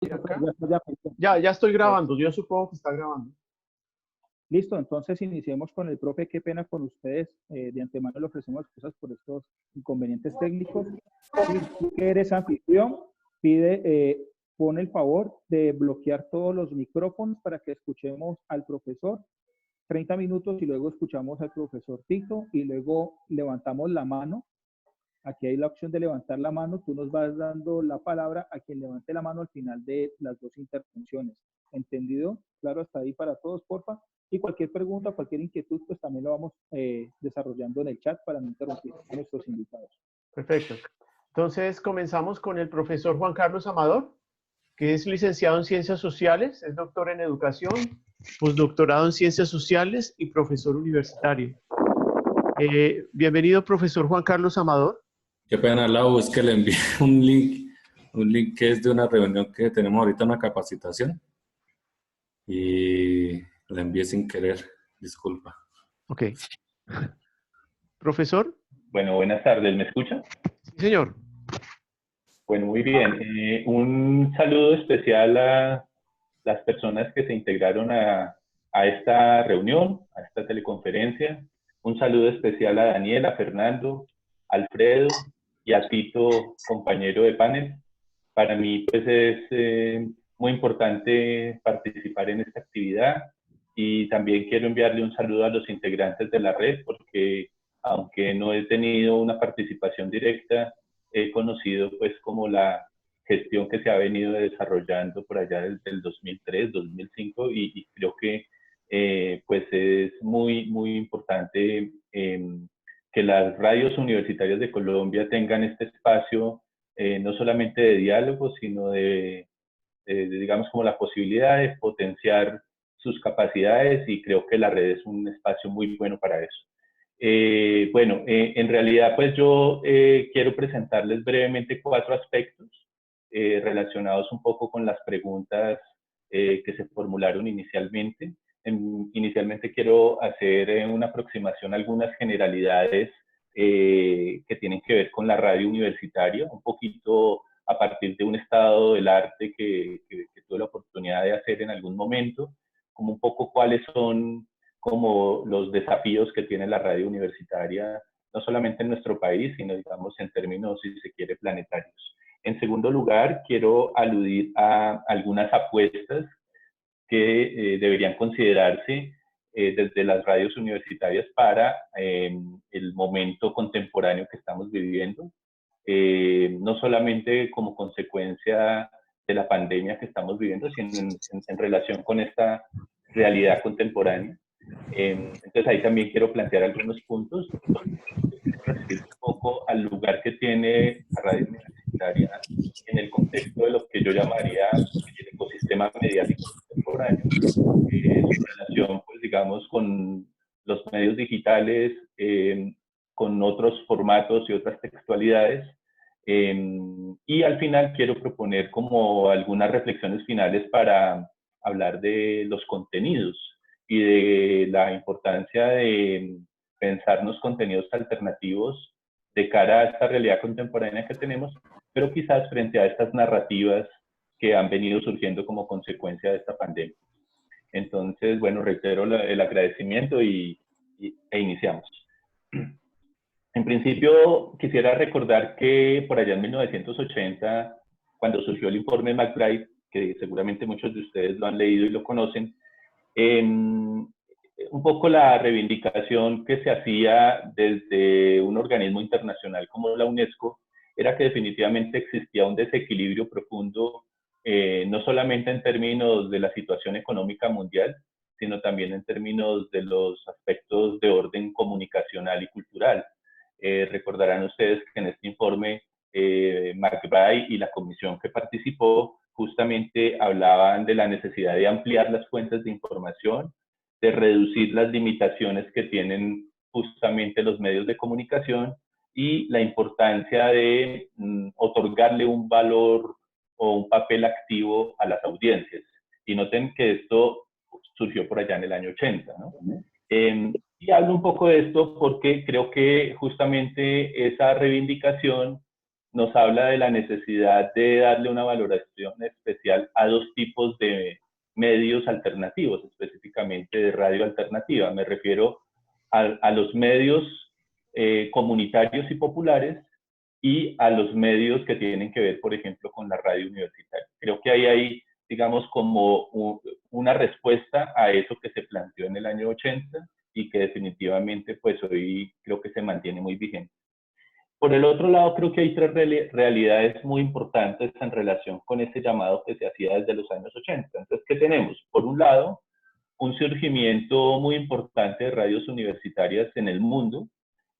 Ir Listo, acá. ya, Ya estoy grabando, yo supongo que está grabando. listo, entonces iniciemos con el profe. Qué pena con ustedes. De antemano le ofrecemos cosas por estos inconvenientes técnicos. Si tú que eres anfitrión, pon el favor de bloquear todos los micrófonos para que escuchemos al profesor 30 minutos y luego escuchamos al profesor Tito y luego levantamos la mano. Aquí hay la opción de levantar la mano. Tú nos vas dando la palabra a quien levante la mano al final de las dos intervenciones. ¿Entendido? Claro, hasta ahí para todos, porfa. Y cualquier pregunta, cualquier inquietud, pues también lo vamos desarrollando en el chat para no interrumpir a nuestros invitados. Perfecto. Entonces comenzamos con el profesor Juan Carlos Amador, que es licenciado en Ciencias Sociales, es doctor en Educación, postdoctorado en Ciencias Sociales y profesor universitario. Bienvenido, profesor Juan Carlos Amador. Qué pena, Lau, es que le envié un link que es de una reunión que tenemos ahorita, una capacitación, y le envié sin querer, disculpa. Ok. Profesor. Bueno, buenas tardes, ¿me escucha? Sí, señor. Bueno, muy bien. Un saludo especial a las personas que se integraron a esta reunión, a esta teleconferencia. Un saludo especial a Daniela, Fernando, Alfredo y a Tito, compañero de panel. Para mí, pues, es muy importante participar en esta actividad y también quiero enviarle un saludo a los integrantes de la red porque, aunque no he tenido una participación directa, he conocido pues como la gestión que se ha venido desarrollando por allá desde el 2003, 2005 y creo que pues es muy importante que las radios universitarias de Colombia tengan este espacio no solamente de diálogo, sino de, digamos, como la posibilidad de potenciar sus capacidades, y creo que la red es un espacio muy bueno para eso. Bueno, en realidad, pues yo quiero presentarles brevemente 4 aspectos relacionados un poco con las preguntas que se formularon inicialmente. Inicialmente quiero hacer una aproximación a algunas generalidades que tienen que ver con la radio universitaria, un poquito a partir de un estado del arte que tuve la oportunidad de hacer en algún momento, como un poco cuáles son como los desafíos que tiene la radio universitaria, no solamente en nuestro país, sino, digamos, en términos, si se quiere, planetarios. En segundo lugar, quiero aludir a algunas apuestas que deberían considerarse desde las radios universitarias para el momento contemporáneo que estamos viviendo, no solamente como consecuencia de la pandemia que estamos viviendo, sino en relación con esta realidad contemporánea. Entonces ahí también quiero plantear algunos puntos, referir un poco al lugar que tiene la radio universitaria en el contexto de lo que yo llamaría el ecosistema mediático contemporáneo, su relación, pues, digamos, con los medios digitales, con otros formatos y otras textualidades. Y al final quiero proponer como algunas reflexiones finales para hablar de los contenidos y de la importancia de pensarnos contenidos alternativos de cara a esta realidad contemporánea que tenemos, pero quizás frente a estas narrativas que han venido surgiendo como consecuencia de esta pandemia. Entonces, bueno, reitero el agradecimiento e iniciamos. En principio, quisiera recordar que por allá en 1980, cuando surgió el informe McBride, que seguramente muchos de ustedes lo han leído y lo conocen, un poco la reivindicación que se hacía desde un organismo internacional como la UNESCO era que definitivamente existía un desequilibrio profundo, no solamente en términos de la situación económica mundial, sino también en términos de los aspectos de orden comunicacional y cultural. Recordarán ustedes que en este informe McBride y la comisión que participó justamente hablaban de la necesidad de ampliar las fuentes de información, de reducir las limitaciones que tienen justamente los medios de comunicación y la importancia de otorgarle un valor o un papel activo a las audiencias. Y noten que esto surgió por allá en el año 80, ¿no? Y hablo un poco de esto porque creo que justamente esa reivindicación nos habla de la necesidad de darle una valoración especial a dos tipos de medios alternativos, específicamente de radio alternativa. Me refiero a los medios comunitarios y populares y a los medios que tienen que ver, por ejemplo, con la radio universitaria. Creo que ahí hay, digamos, como una respuesta a eso que se planteó en el año 80 y que definitivamente pues hoy creo que se mantiene muy vigente. Por el otro lado, creo que hay tres realidades muy importantes en relación con ese llamado que se hacía desde los años 80. Entonces, ¿qué tenemos? Por un lado, un surgimiento muy importante de radios universitarias en el mundo,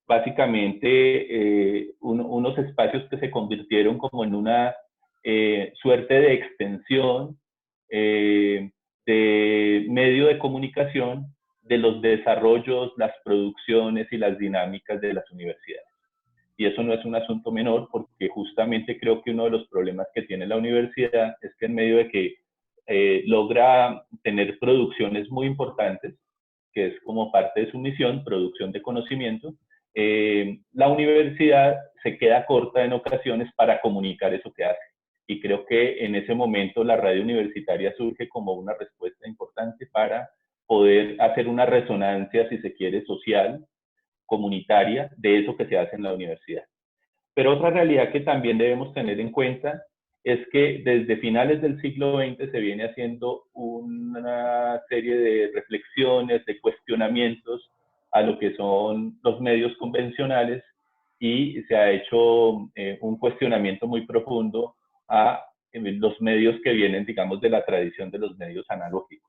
básicamente unos espacios que se convirtieron como en una suerte de extensión de medio de comunicación de los desarrollos, las producciones y las dinámicas de las universidades. Y eso no es un asunto menor, porque justamente creo que uno de los problemas que tiene la universidad es que en medio de que logra tener producciones muy importantes, que es como parte de su misión, producción de conocimiento, la universidad se queda corta en ocasiones para comunicar eso que hace. Y creo que en ese momento la radio universitaria surge como una respuesta importante para poder hacer una resonancia, si se quiere, social, comunitaria, de eso que se hace en la universidad. Pero otra realidad que también debemos tener en cuenta es que desde finales del siglo XX se viene haciendo una serie de reflexiones, de cuestionamientos a lo que son los medios convencionales, y se ha hecho un cuestionamiento muy profundo a los medios que vienen, digamos, de la tradición de los medios analógicos.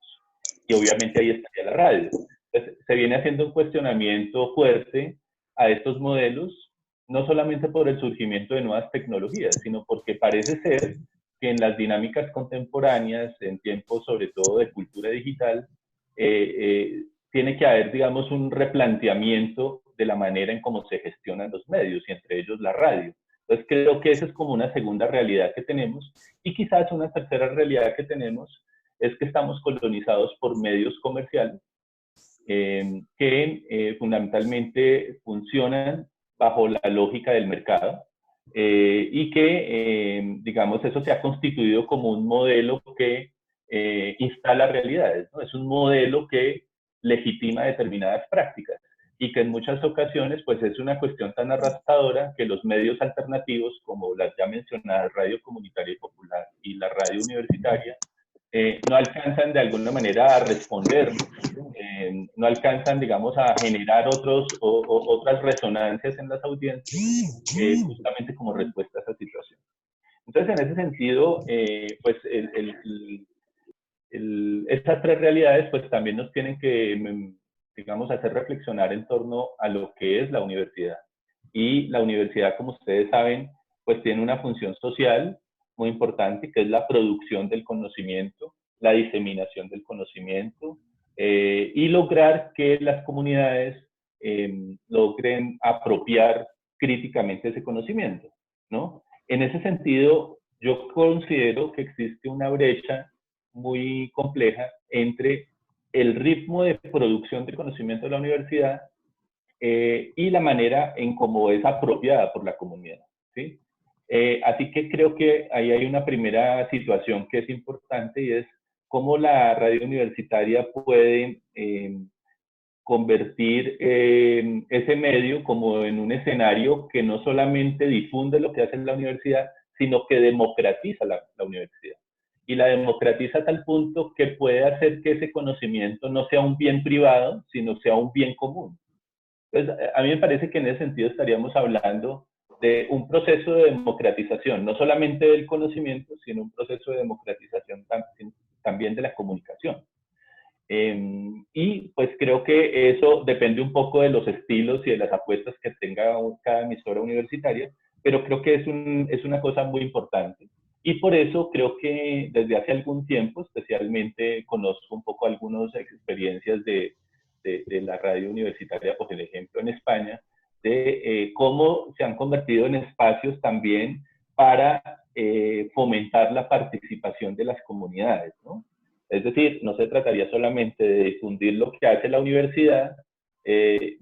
Y obviamente ahí estaría la radio. Entonces, se viene haciendo un cuestionamiento fuerte a estos modelos, no solamente por el surgimiento de nuevas tecnologías, sino porque parece ser que en las dinámicas contemporáneas, en tiempos sobre todo de cultura digital, tiene que haber, digamos, un replanteamiento de la manera en cómo se gestionan los medios, y entre ellos la radio. Entonces creo que esa es como una segunda realidad que tenemos, y quizás una tercera realidad que tenemos es que estamos colonizados por medios comerciales que fundamentalmente funcionan bajo la lógica del mercado, y que, digamos, eso se ha constituido como un modelo que instala realidades, ¿no? Es un modelo que legitima determinadas prácticas, y que en muchas ocasiones pues es una cuestión tan arrastradora que los medios alternativos, como las ya mencionadas radio comunitaria y popular y la radio universitaria, no alcanzan de alguna manera a responder, no alcanzan, digamos, a generar otras resonancias en las audiencias, justamente como respuesta a esa situación. Entonces, en ese sentido, pues estas tres realidades pues también nos tienen que, digamos, hacer reflexionar en torno a lo que es la universidad. Y la universidad, como ustedes saben, pues tiene una función social muy importante, que es la producción del conocimiento, la diseminación del conocimiento, y lograr que las comunidades logren apropiar críticamente ese conocimiento, ¿no? En ese sentido, yo considero que existe una brecha muy compleja entre el ritmo de producción de conocimiento de la universidad y la manera en cómo es apropiada por la comunidad, ¿sí? Así que creo que ahí hay una primera situación que es importante, y es cómo la radio universitaria puede convertir ese medio como en un escenario que no solamente difunde lo que hace la universidad, sino que democratiza la universidad. Y la democratiza a tal punto que puede hacer que ese conocimiento no sea un bien privado, sino sea un bien común. Entonces, a mí me parece que en ese sentido estaríamos hablando de un proceso de democratización, no solamente del conocimiento, sino un proceso de democratización también de la comunicación. Y pues creo que eso depende un poco de los estilos y de las apuestas que tenga cada emisora universitaria, pero creo que es una cosa muy importante. Y por eso creo que desde hace algún tiempo, especialmente conozco un poco algunas experiencias de la radio universitaria, por ejemplo en España, de cómo se han convertido en espacios también para fomentar la participación de las comunidades, ¿no? Es decir, no se trataría solamente de difundir lo que hace la universidad, de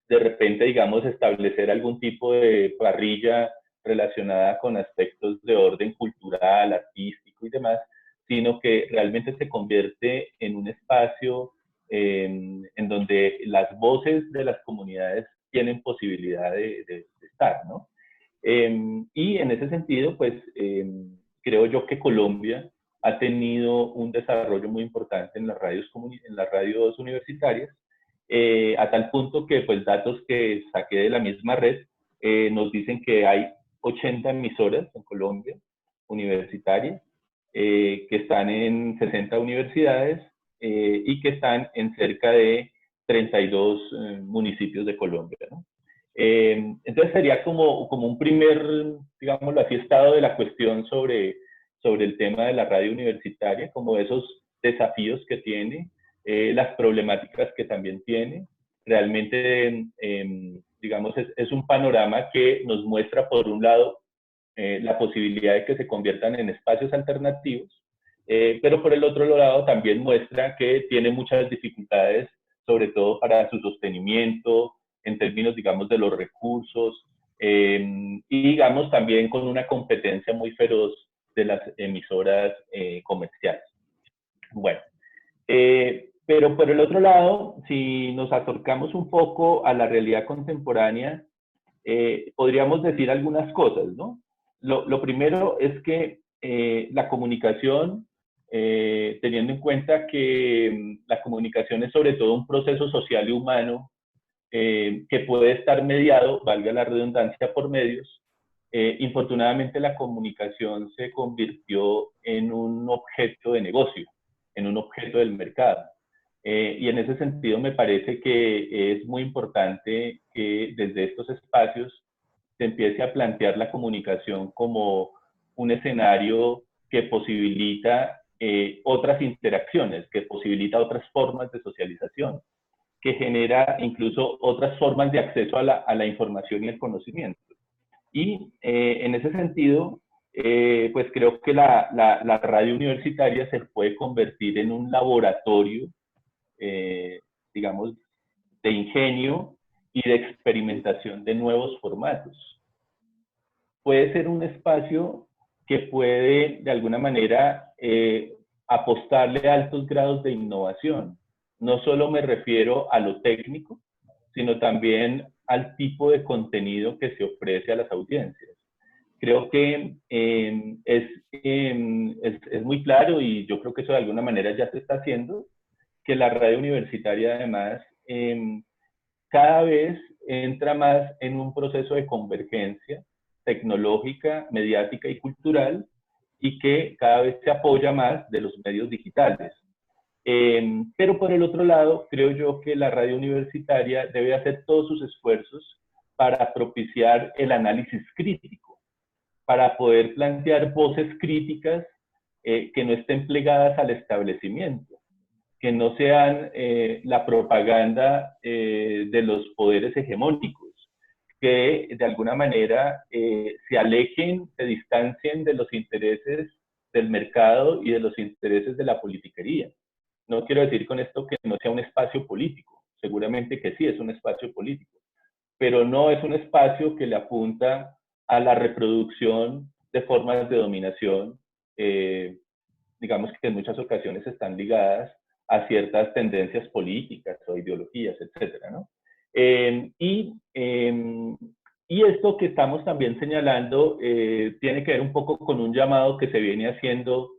repente, digamos, establecer algún tipo de parrilla relacionada con aspectos de orden cultural, artístico y demás, sino que realmente se convierte en un espacio en donde las voces de las comunidades tienen posibilidad de estar, ¿no? Y en ese sentido, pues creo yo que Colombia ha tenido un desarrollo muy importante en las radios universitarias, a tal punto que pues datos que saqué de la misma red nos dicen que hay 80 emisoras en Colombia universitarias, que están en 60 universidades y que están en cerca de 32 municipios de Colombia, ¿no? Entonces sería como un primer, digámoslo así, estado de la cuestión sobre el tema de la radio universitaria, como esos desafíos que tiene, las problemáticas que también tiene. Realmente, digamos, es un panorama que nos muestra, por un lado, la posibilidad de que se conviertan en espacios alternativos, pero por el otro lado también muestra que tiene muchas dificultades, sobre todo para su sostenimiento, en términos, digamos, de los recursos, y digamos también con una competencia muy feroz de las emisoras comerciales. Bueno, pero por el otro lado, si nos acercamos un poco a la realidad contemporánea, podríamos decir algunas cosas, ¿no? Lo primero es que la comunicación, teniendo en cuenta que la comunicación es sobre todo un proceso social y humano que puede estar mediado, valga la redundancia, por medios, infortunadamente la comunicación se convirtió en un objeto de negocio, en un objeto del mercado. Y en ese sentido me parece que es muy importante que desde estos espacios se empiece a plantear la comunicación como un escenario que posibilita otras interacciones, que posibilita otras formas de socialización, que genera incluso otras formas de acceso a la información y el conocimiento. Y en ese sentido, pues creo que la radio universitaria se puede convertir en un laboratorio, digamos, de ingenio y de experimentación de nuevos formatos. Puede ser un espacio que puede, de alguna manera, apostarle a altos grados de innovación. No solo me refiero a lo técnico, sino también al tipo de contenido que se ofrece a las audiencias. Creo que es muy claro, y yo creo que eso de alguna manera ya se está haciendo, que la radio universitaria además cada vez entra más en un proceso de convergencia tecnológica, mediática y cultural, y que cada vez se apoya más de los medios digitales. Pero por el otro lado, creo yo que la radio universitaria debe hacer todos sus esfuerzos para propiciar el análisis crítico, para poder plantear voces críticas que no estén plegadas al establecimiento, que no sean la propaganda de los poderes hegemónicos, que de alguna manera se alejen, se distancien de los intereses del mercado y de los intereses de la politiquería. No quiero decir con esto que no sea un espacio político, seguramente que sí es un espacio político, pero no es un espacio que le apunta a la reproducción de formas de dominación, digamos que en muchas ocasiones están ligadas a ciertas tendencias políticas o ideologías, etcétera, ¿no? Y esto que estamos también señalando tiene que ver un poco con un llamado que se viene haciendo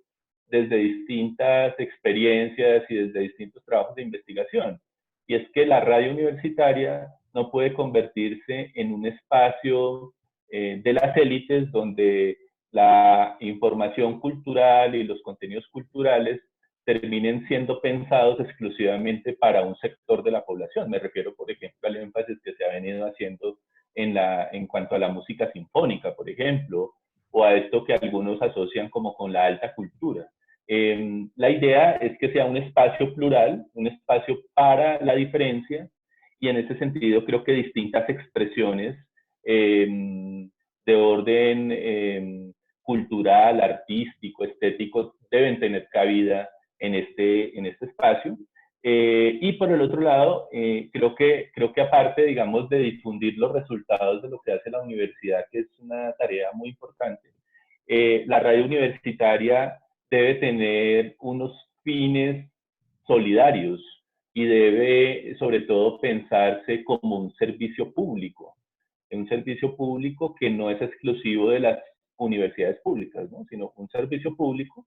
desde distintas experiencias y desde distintos trabajos de investigación. Y es que la radio universitaria no puede convertirse en un espacio de las élites donde la información cultural y los contenidos culturales terminen siendo pensados exclusivamente para un sector de la población. Me refiero, por ejemplo, al énfasis que se ha venido haciendo en cuanto a la música sinfónica, por ejemplo, o a esto que algunos asocian como con la alta cultura. La idea es que sea un espacio plural, un espacio para la diferencia, y en ese sentido creo que distintas expresiones de orden cultural, artístico, estético, deben tener cabida en este espacio. Y por el otro lado, creo que aparte, digamos, de difundir los resultados de lo que hace la universidad, que es una tarea muy importante, la radio universitaria debe tener unos fines solidarios y debe, sobre todo, pensarse como un servicio público que no es exclusivo de las universidades públicas, ¿no? Sino un servicio público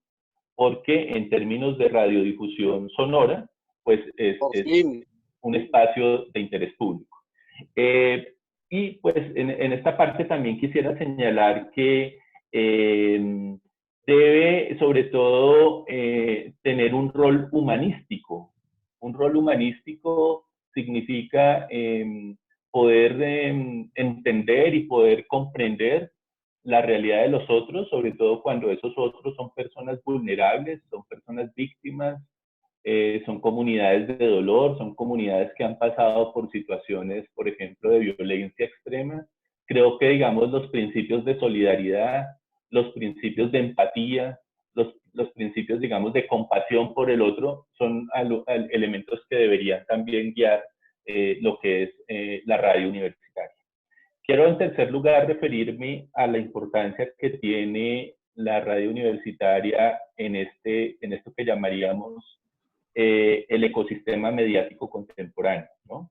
porque en términos de radiodifusión sonora, pues es un espacio de interés público. Y pues en esta parte también quisiera señalar que debe sobre todo tener un rol humanístico. Un rol humanístico significa poder entender y poder comprender la realidad de los otros, sobre todo cuando esos otros son personas vulnerables, son personas víctimas, son comunidades de dolor, son comunidades que han pasado por situaciones, por ejemplo, de violencia extrema. Creo que, digamos, los principios de solidaridad, los principios de empatía, los principios, digamos, de compasión por el otro, son elementos que deberían también guiar lo que es la radio universitaria. Quiero, en tercer lugar, referirme a la importancia que tiene la radio universitaria en esto que llamaríamos el ecosistema mediático contemporáneo, ¿no?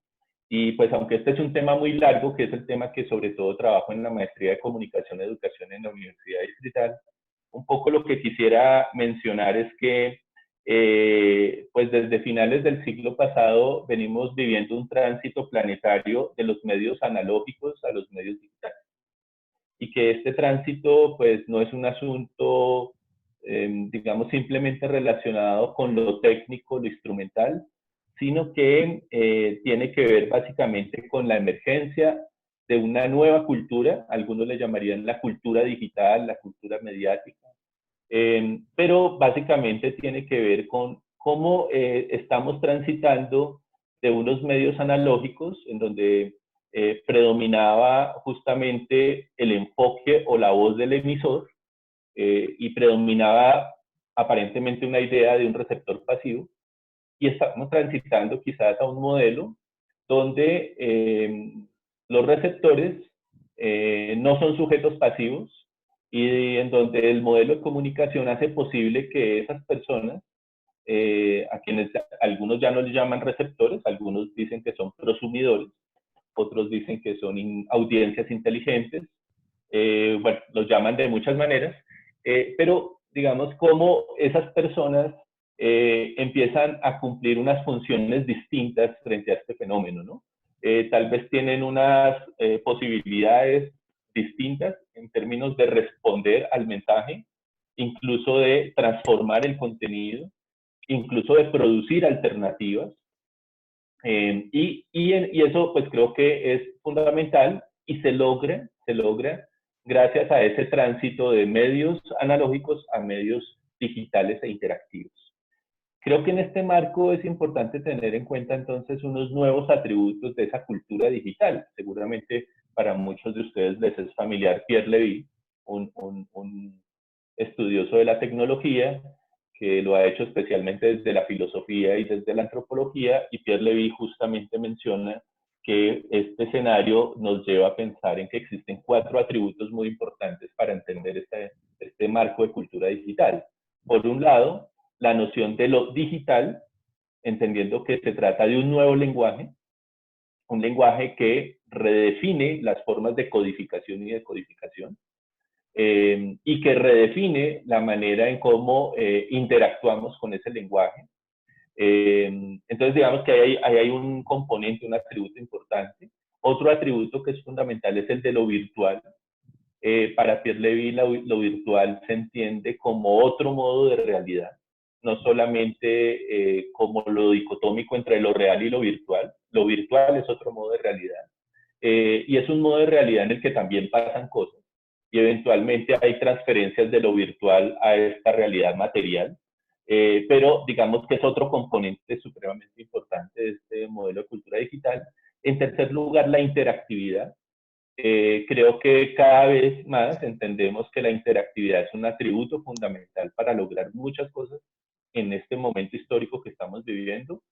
Y pues aunque este es un tema muy largo, que es el tema que sobre todo trabajo en la maestría de comunicación y educación en la Universidad Distrital, un poco lo que quisiera mencionar es que pues desde finales del siglo pasado venimos viviendo un tránsito planetario de los medios analógicos a los medios digitales. Y que este tránsito pues no es un asunto, digamos, simplemente relacionado con lo técnico, lo instrumental, sino que tiene que ver básicamente con la emergencia de una nueva cultura, algunos le llamarían la cultura digital, la cultura mediática, pero básicamente tiene que ver con cómo estamos transitando de unos medios analógicos en donde predominaba justamente el enfoque o la voz del emisor y predominaba aparentemente una idea de un receptor pasivo, y estamos transitando quizás a un modelo donde los receptores no son sujetos pasivos, y en donde el modelo de comunicación hace posible que esas personas, a quienes algunos ya no les llaman receptores, algunos dicen que son prosumidores, otros dicen que son audiencias inteligentes, bueno, los llaman de muchas maneras, pero digamos como esas personas empiezan a cumplir unas funciones distintas frente a este fenómeno, ¿no? Tal vez tienen unas posibilidades distintas en términos de responder al mensaje, incluso de transformar el contenido, incluso de producir alternativas. Y eso pues creo que es fundamental y se logra gracias a ese tránsito de medios analógicos a medios digitales e interactivos. Creo que en este marco es importante tener en cuenta entonces unos nuevos atributos de esa cultura digital. Seguramente para muchos de ustedes les es familiar Pierre Levy, un estudioso de la tecnología, que lo ha hecho especialmente desde la filosofía y desde la antropología, y Pierre Levy justamente menciona que este escenario nos lleva a pensar en que existen 4 atributos muy importantes para entender este marco de cultura digital. Por un lado, la noción de lo digital, entendiendo que se trata de un nuevo lenguaje, un lenguaje que redefine las formas de codificación y decodificación, y que redefine la manera en cómo interactuamos con ese lenguaje. Entonces, digamos que ahí hay un componente, un atributo importante. Otro atributo que es fundamental es el de lo virtual. Para Pierre Levy, lo virtual se entiende como otro modo de realidad, no solamente como lo dicotómico entre lo real y lo virtual. Lo virtual es otro modo de realidad. Y es un modo de realidad en el que también pasan cosas. Y eventualmente hay transferencias de lo virtual a esta realidad material, pero digamos que es otro componente supremamente importante de este modelo de cultura digital. En tercer lugar, la interactividad. Creo que cada vez más entendemos que la interactividad es un atributo fundamental para lograr muchas cosas en este momento histórico que estamos viviendo.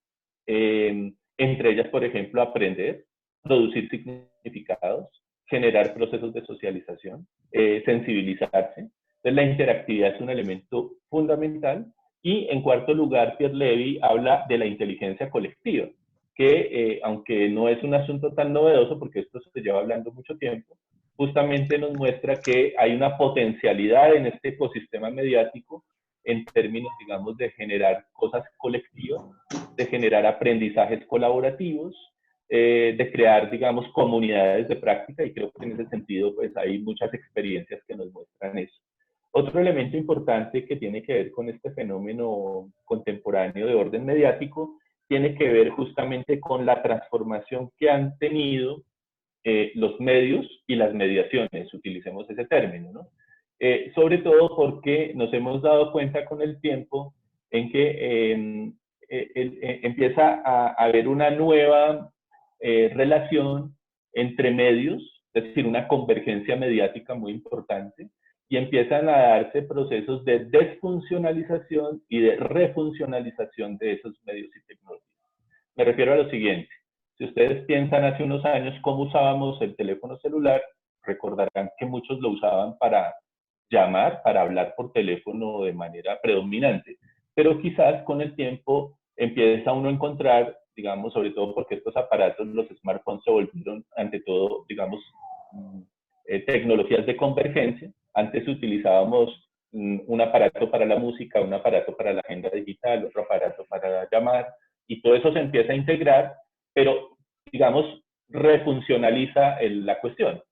entre ellas, por ejemplo, aprender, producir significados, generar procesos de socialización, sensibilizarse. Entonces, la interactividad es un elemento fundamental. Y en cuarto lugar, Pierre Levy habla de la inteligencia colectiva, que aunque no es un asunto tan novedoso, porque esto se lleva hablando mucho tiempo, justamente nos muestra que hay una potencialidad en este ecosistema mediático en términos, digamos, de generar cosas colectivas, de generar aprendizajes colaborativos, de crear, digamos, comunidades de práctica, y creo que en ese sentido, pues hay muchas experiencias que nos muestran eso. Otro elemento importante que tiene que ver con este fenómeno contemporáneo de orden mediático tiene que ver justamente con la transformación que han tenido los medios y las mediaciones, utilicemos ese término, ¿no? Sobre todo porque nos hemos dado cuenta con el tiempo en que empieza a haber una nueva relación entre medios, es decir, una convergencia mediática muy importante, y empiezan a darse procesos de desfuncionalización y de refuncionalización de esos medios y tecnologías. Me refiero a lo siguiente. Si ustedes piensan hace unos años cómo usábamos el teléfono celular, recordarán que muchos lo usaban para llamar, para hablar por teléfono de manera predominante. Pero quizás con el tiempo empieza uno a encontrar, digamos, sobre todo porque estos aparatos, los smartphones, se volvieron ante todo, digamos, tecnologías de convergencia. Antes utilizábamos un aparato para la música, un aparato para la agenda digital, otro aparato para llamar, y todo eso se empieza a integrar, pero, digamos, refuncionaliza la cuestión.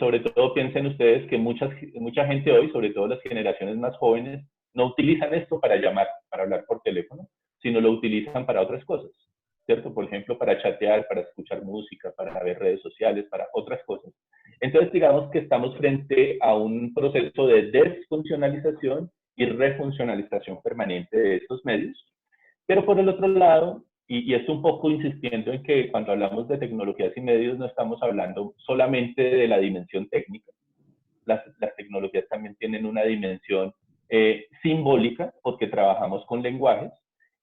Sobre todo piensen ustedes que mucha gente hoy, sobre todo las generaciones más jóvenes, no utilizan esto para llamar, para hablar por teléfono, sino lo utilizan para otras cosas, ¿cierto? Por ejemplo, para chatear, para escuchar música, para ver redes sociales, para otras cosas. Entonces, digamos que estamos frente a un proceso de desfuncionalización y refuncionalización permanente de estos medios. Pero por el otro lado, y es un poco insistiendo en que cuando hablamos de tecnologías y medios no estamos hablando solamente de la dimensión técnica. Las tecnologías también tienen una dimensión simbólica, porque trabajamos con lenguajes,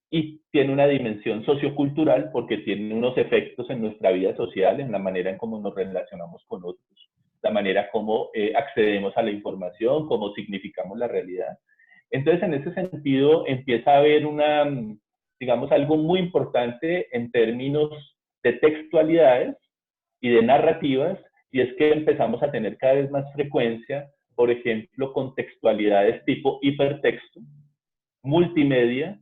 y tiene una dimensión sociocultural, porque tiene unos efectos en nuestra vida social, en la manera en cómo nos relacionamos con otros, la manera como accedemos a la información, cómo significamos la realidad. Entonces, en ese sentido, empieza a haber digamos, algo muy importante en términos de textualidades y de narrativas, y es que empezamos a tener cada vez más frecuencia, por ejemplo, contextualidades tipo hipertexto, multimedia,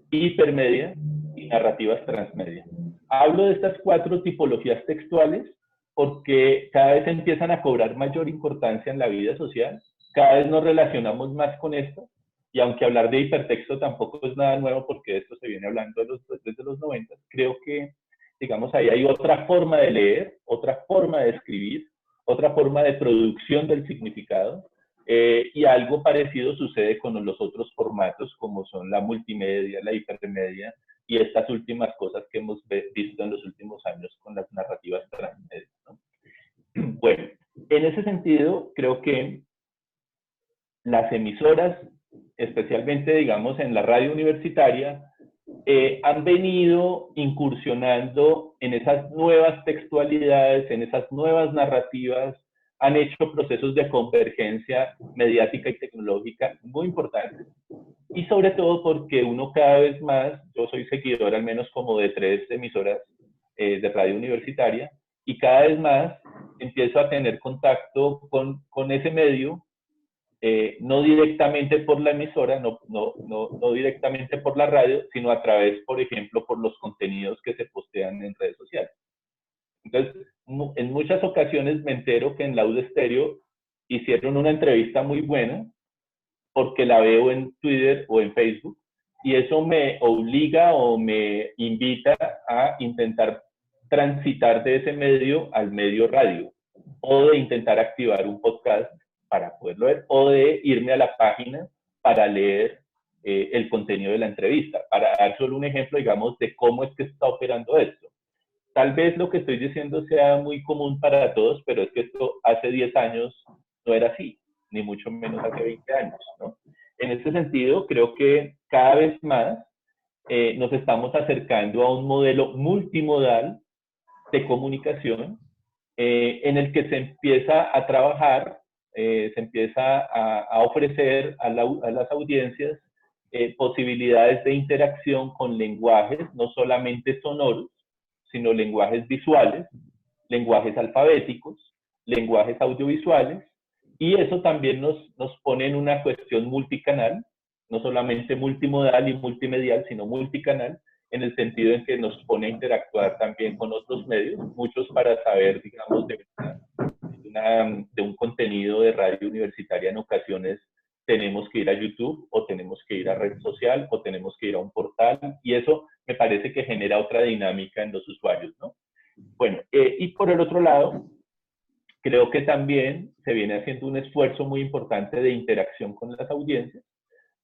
hipermedia y narrativas transmedia. Hablo de estas 4 tipologías textuales porque cada vez empiezan a cobrar mayor importancia en la vida social, cada vez nos relacionamos más con esto, y aunque hablar de hipertexto tampoco es nada nuevo porque esto se viene hablando desde los 90, creo que, digamos, ahí hay otra forma de leer, otra forma de escribir, otra forma de producción del significado, y algo parecido sucede con los otros formatos como son la multimedia, la hipermedia y estas últimas cosas que hemos visto en los últimos años con las narrativas transmedia, ¿no? Bueno, en ese sentido, creo que las emisoras, especialmente, digamos, en la radio universitaria, han venido incursionando en esas nuevas textualidades, en esas nuevas narrativas, han hecho procesos de convergencia mediática y tecnológica muy importantes. Y sobre todo porque uno cada vez más, yo soy seguidor al menos como de 3 emisoras de radio universitaria, y cada vez más empiezo a tener contacto con ese medio, no directamente por la emisora, no directamente por la radio, sino a través, por ejemplo, por los contenidos que se postean en redes sociales. Entonces, en muchas ocasiones me entero que en Lauda Estéreo hicieron una entrevista muy buena porque la veo en Twitter o en Facebook, y eso me obliga o me invita a intentar transitar de ese medio al medio radio, o de intentar activar un podcast para poderlo ver, o de irme a la página para leer el contenido de la entrevista, para dar solo un ejemplo, digamos, de cómo es que está operando esto. Tal vez lo que estoy diciendo sea muy común para todos, pero es que esto hace 10 años no era así, ni mucho menos hace 20 años, ¿no? En este sentido, creo que cada vez más nos estamos acercando a un modelo multimodal de comunicación en el que se empieza a trabajar, se empieza a ofrecer a las audiencias posibilidades de interacción con lenguajes no solamente sonoros, sino lenguajes visuales, lenguajes alfabéticos, lenguajes audiovisuales, y eso también nos pone en una cuestión multicanal, no solamente multimodal y multimedial, sino multicanal, en el sentido en que nos pone a interactuar también con otros medios, muchos para saber, digamos, de un contenido de radio universitaria en ocasiones tenemos que ir a YouTube o tenemos que ir a red social o tenemos que ir a un portal, y eso me parece que genera otra dinámica en los usuarios, ¿no? Bueno, y por el otro lado, creo que también se viene haciendo un esfuerzo muy importante de interacción con las audiencias.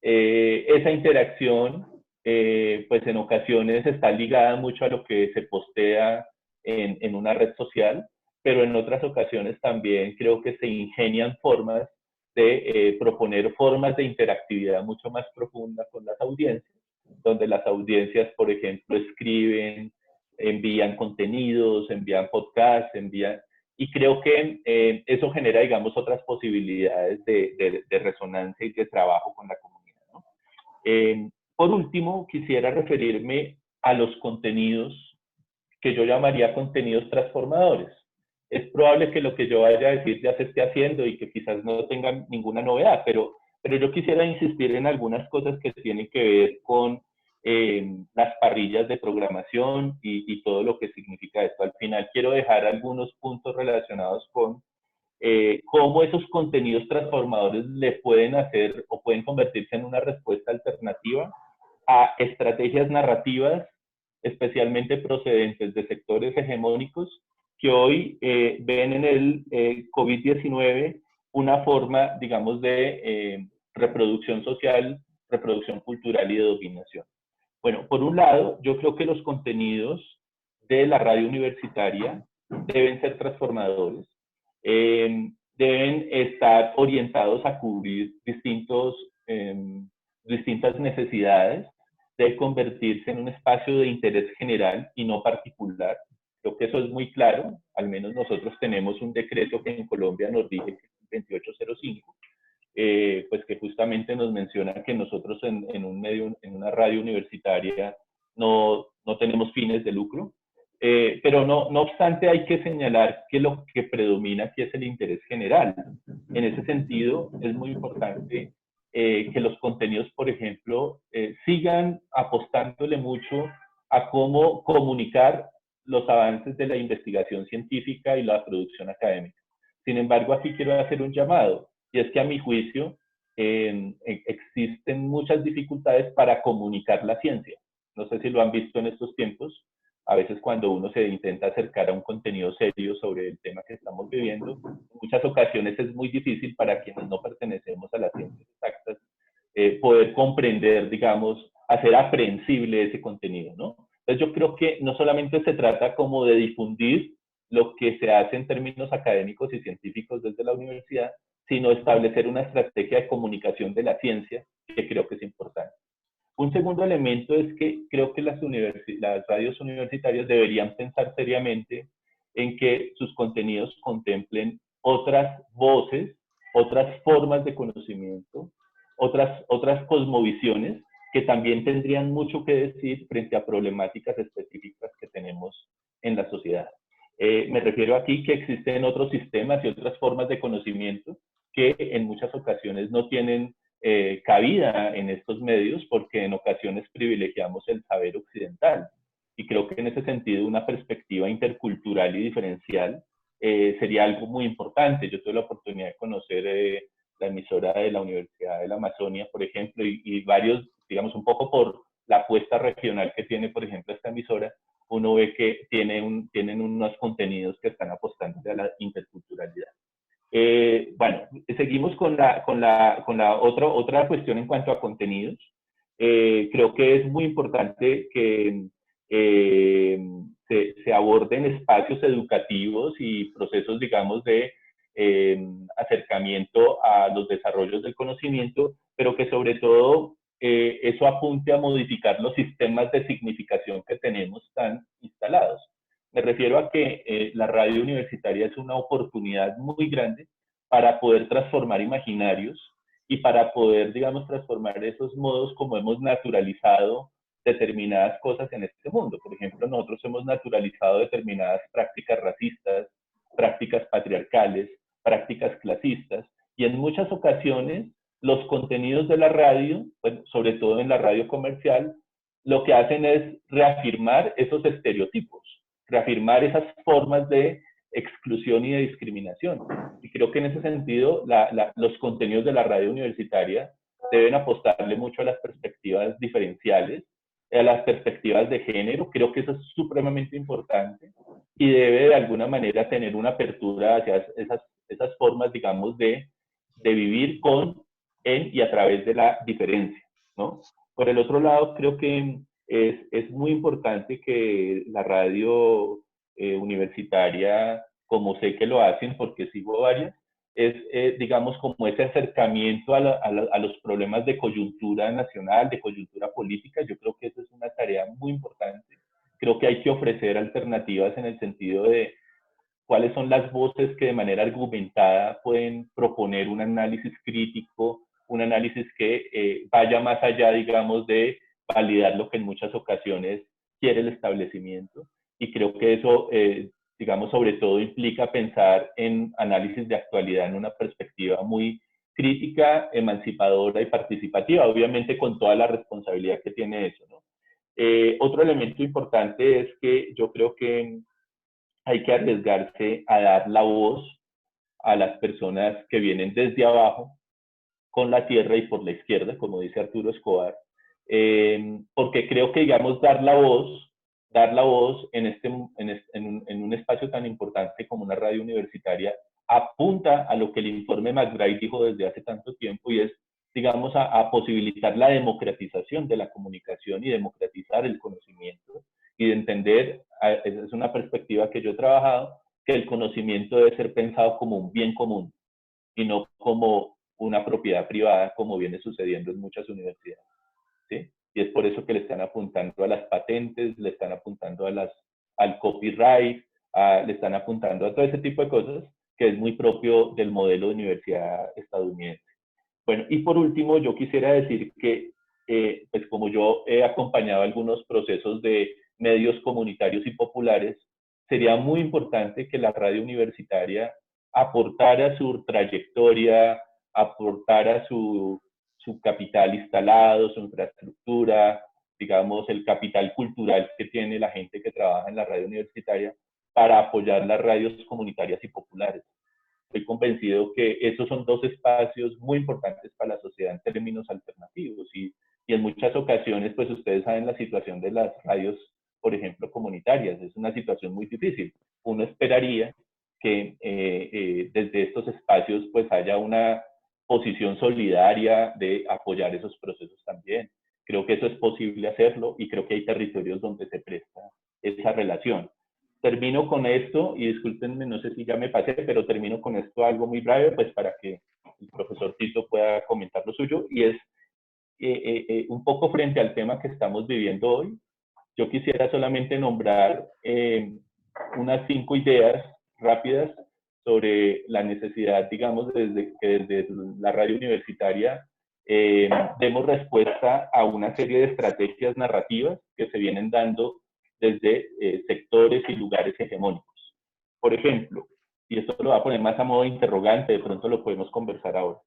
Esa interacción, pues en ocasiones está ligada mucho a lo que se postea en una red social, pero en otras ocasiones también creo que se ingenian formas de proponer formas de interactividad mucho más profunda con las audiencias, donde las audiencias, por ejemplo, escriben, envían contenidos, envían podcasts, y creo que eso genera, digamos, otras posibilidades de resonancia y de trabajo con la comunidad, ¿no? Por último, quisiera referirme a los contenidos que yo llamaría contenidos transformadores. Es probable que lo que yo vaya a decir ya se esté haciendo y que quizás no tenga ninguna novedad, pero yo quisiera insistir en algunas cosas que tienen que ver con las parrillas de programación y todo lo que significa esto. Al final quiero dejar algunos puntos relacionados con cómo esos contenidos transformadores le pueden hacer o pueden convertirse en una respuesta alternativa a estrategias narrativas, especialmente procedentes de sectores hegemónicos, que hoy ven en el COVID-19 una forma, digamos, de reproducción social, reproducción cultural y de dominación. Bueno, por un lado, yo creo que los contenidos de la radio universitaria deben ser transformadores, deben estar orientados a cubrir distintas necesidades, de convertirse en un espacio de interés general y no particular. Creo que eso es muy claro, al menos nosotros tenemos un decreto que en Colombia nos rige, que es el 2805, pues que justamente nos menciona que nosotros en un medio, en una radio universitaria, no tenemos fines de lucro, pero no obstante hay que señalar que lo que predomina aquí es el interés general. En ese sentido, es muy importante que los contenidos, por ejemplo, sigan apostándole mucho a cómo comunicar los avances de la investigación científica y la producción académica. Sin embargo, aquí quiero hacer un llamado, y es que a mi juicio existen muchas dificultades para comunicar la ciencia. No sé si lo han visto en estos tiempos. A veces cuando uno se intenta acercar a un contenido serio sobre el tema que estamos viviendo, en muchas ocasiones es muy difícil para quienes no pertenecemos a las ciencias exactas poder comprender, digamos, hacer aprehensible ese contenido, ¿no? Entonces yo creo que no solamente se trata como de difundir lo que se hace en términos académicos y científicos desde la universidad, sino establecer una estrategia de comunicación de la ciencia, que creo que es importante. Un segundo elemento es que creo que las radios universitarias deberían pensar seriamente en que sus contenidos contemplen otras voces, otras formas de conocimiento, otras cosmovisiones que también tendrían mucho que decir frente a problemáticas específicas que tenemos en la sociedad. Me refiero aquí que existen otros sistemas y otras formas de conocimiento que en muchas ocasiones no tienen cabida en estos medios porque en ocasiones privilegiamos el saber occidental. Y creo que en ese sentido una perspectiva intercultural y diferencial sería algo muy importante. Yo tuve la oportunidad de conocer la emisora de la Universidad de la Amazonia, por ejemplo, y varios, digamos, un poco por la apuesta regional que tiene, por ejemplo, esta emisora, uno ve que tienen unos contenidos que están apostando a la interculturalidad. Bueno, seguimos con la otra cuestión en cuanto a contenidos. Creo que es muy importante que se aborden espacios educativos y procesos, digamos, de acercamiento a los desarrollos del conocimiento, pero que sobre todo eso apunte a modificar los sistemas de significación que tenemos tan instalados. Me refiero a que la radio universitaria es una oportunidad muy grande para poder transformar imaginarios y para poder, digamos, transformar esos modos como hemos naturalizado determinadas cosas en este mundo. Por ejemplo, nosotros hemos naturalizado determinadas prácticas racistas, prácticas patriarcales, prácticas clasistas, y en muchas ocasiones los contenidos de la radio, bueno, sobre todo en la radio comercial, lo que hacen es reafirmar esos estereotipos, reafirmar esas formas de exclusión y de discriminación. Y creo que en ese sentido los contenidos de la radio universitaria deben apostarle mucho a las perspectivas diferenciales, a las perspectivas de género. Creo que eso es supremamente importante y debe de alguna manera tener una apertura hacia esas formas, digamos, de vivir con, en y a través de la diferencia, ¿no? Por el otro lado, creo que es muy importante que la radio universitaria, como sé que lo hacen porque sigo varias, es digamos, como ese acercamiento a los problemas de coyuntura nacional, de coyuntura política. Yo creo que esa es una tarea muy importante. Creo que hay que ofrecer alternativas en el sentido de cuáles son las voces que de manera argumentada pueden proponer un análisis crítico, un análisis que vaya más allá, digamos, de validar lo que en muchas ocasiones quiere el establecimiento. Y creo que eso, digamos, sobre todo implica pensar en análisis de actualidad en una perspectiva muy crítica, emancipadora y participativa, obviamente con toda la responsabilidad que tiene eso, ¿no? Otro elemento importante es que yo creo que hay que arriesgarse a dar la voz a las personas que vienen desde abajo, con la tierra y por la izquierda, como dice Arturo Escobar, porque creo que, digamos, dar la voz en un espacio tan importante como una radio universitaria apunta a lo que el informe McBride dijo desde hace tanto tiempo, y es, digamos, a posibilitar la democratización de la comunicación y democratizar el conocimiento, y de entender, esa es una perspectiva que yo he trabajado, que el conocimiento debe ser pensado como un bien común y no como una propiedad privada, como viene sucediendo en muchas universidades, ¿sí? Y es por eso que le están apuntando a las patentes, le están apuntando al copyright, le están apuntando a todo ese tipo de cosas que es muy propio del modelo de universidad estadounidense. Bueno, y por último, yo quisiera decir que, pues como yo he acompañado algunos procesos de medios comunitarios y populares, sería muy importante que la radio universitaria aportara su trayectoria, aportara su capital instalado, su infraestructura, digamos, el capital cultural que tiene la gente que trabaja en la radio universitaria para apoyar las radios comunitarias y populares. Estoy convencido que esos son dos espacios muy importantes para la sociedad en términos alternativos, y en muchas ocasiones, pues ustedes saben la situación de las radios, por ejemplo, comunitarias. Es una situación muy difícil. Uno esperaría que desde estos espacios pues haya una posición solidaria de apoyar esos procesos también. Creo que eso es posible hacerlo, y creo que hay territorios donde se presta esa relación. Termino con esto, y discúlpenme, no sé si ya me pasé, pero termino con esto algo muy breve, pues para que el profesor Tito pueda comentar lo suyo, y es un poco frente al tema que estamos viviendo hoy. Yo quisiera solamente nombrar unas 5 ideas rápidas sobre la necesidad, digamos, que desde la radio universitaria demos respuesta a una serie de estrategias narrativas que se vienen dando desde sectores y lugares hegemónicos. Por ejemplo, y esto lo voy a poner más a modo de interrogante, de pronto lo podemos conversar ahora.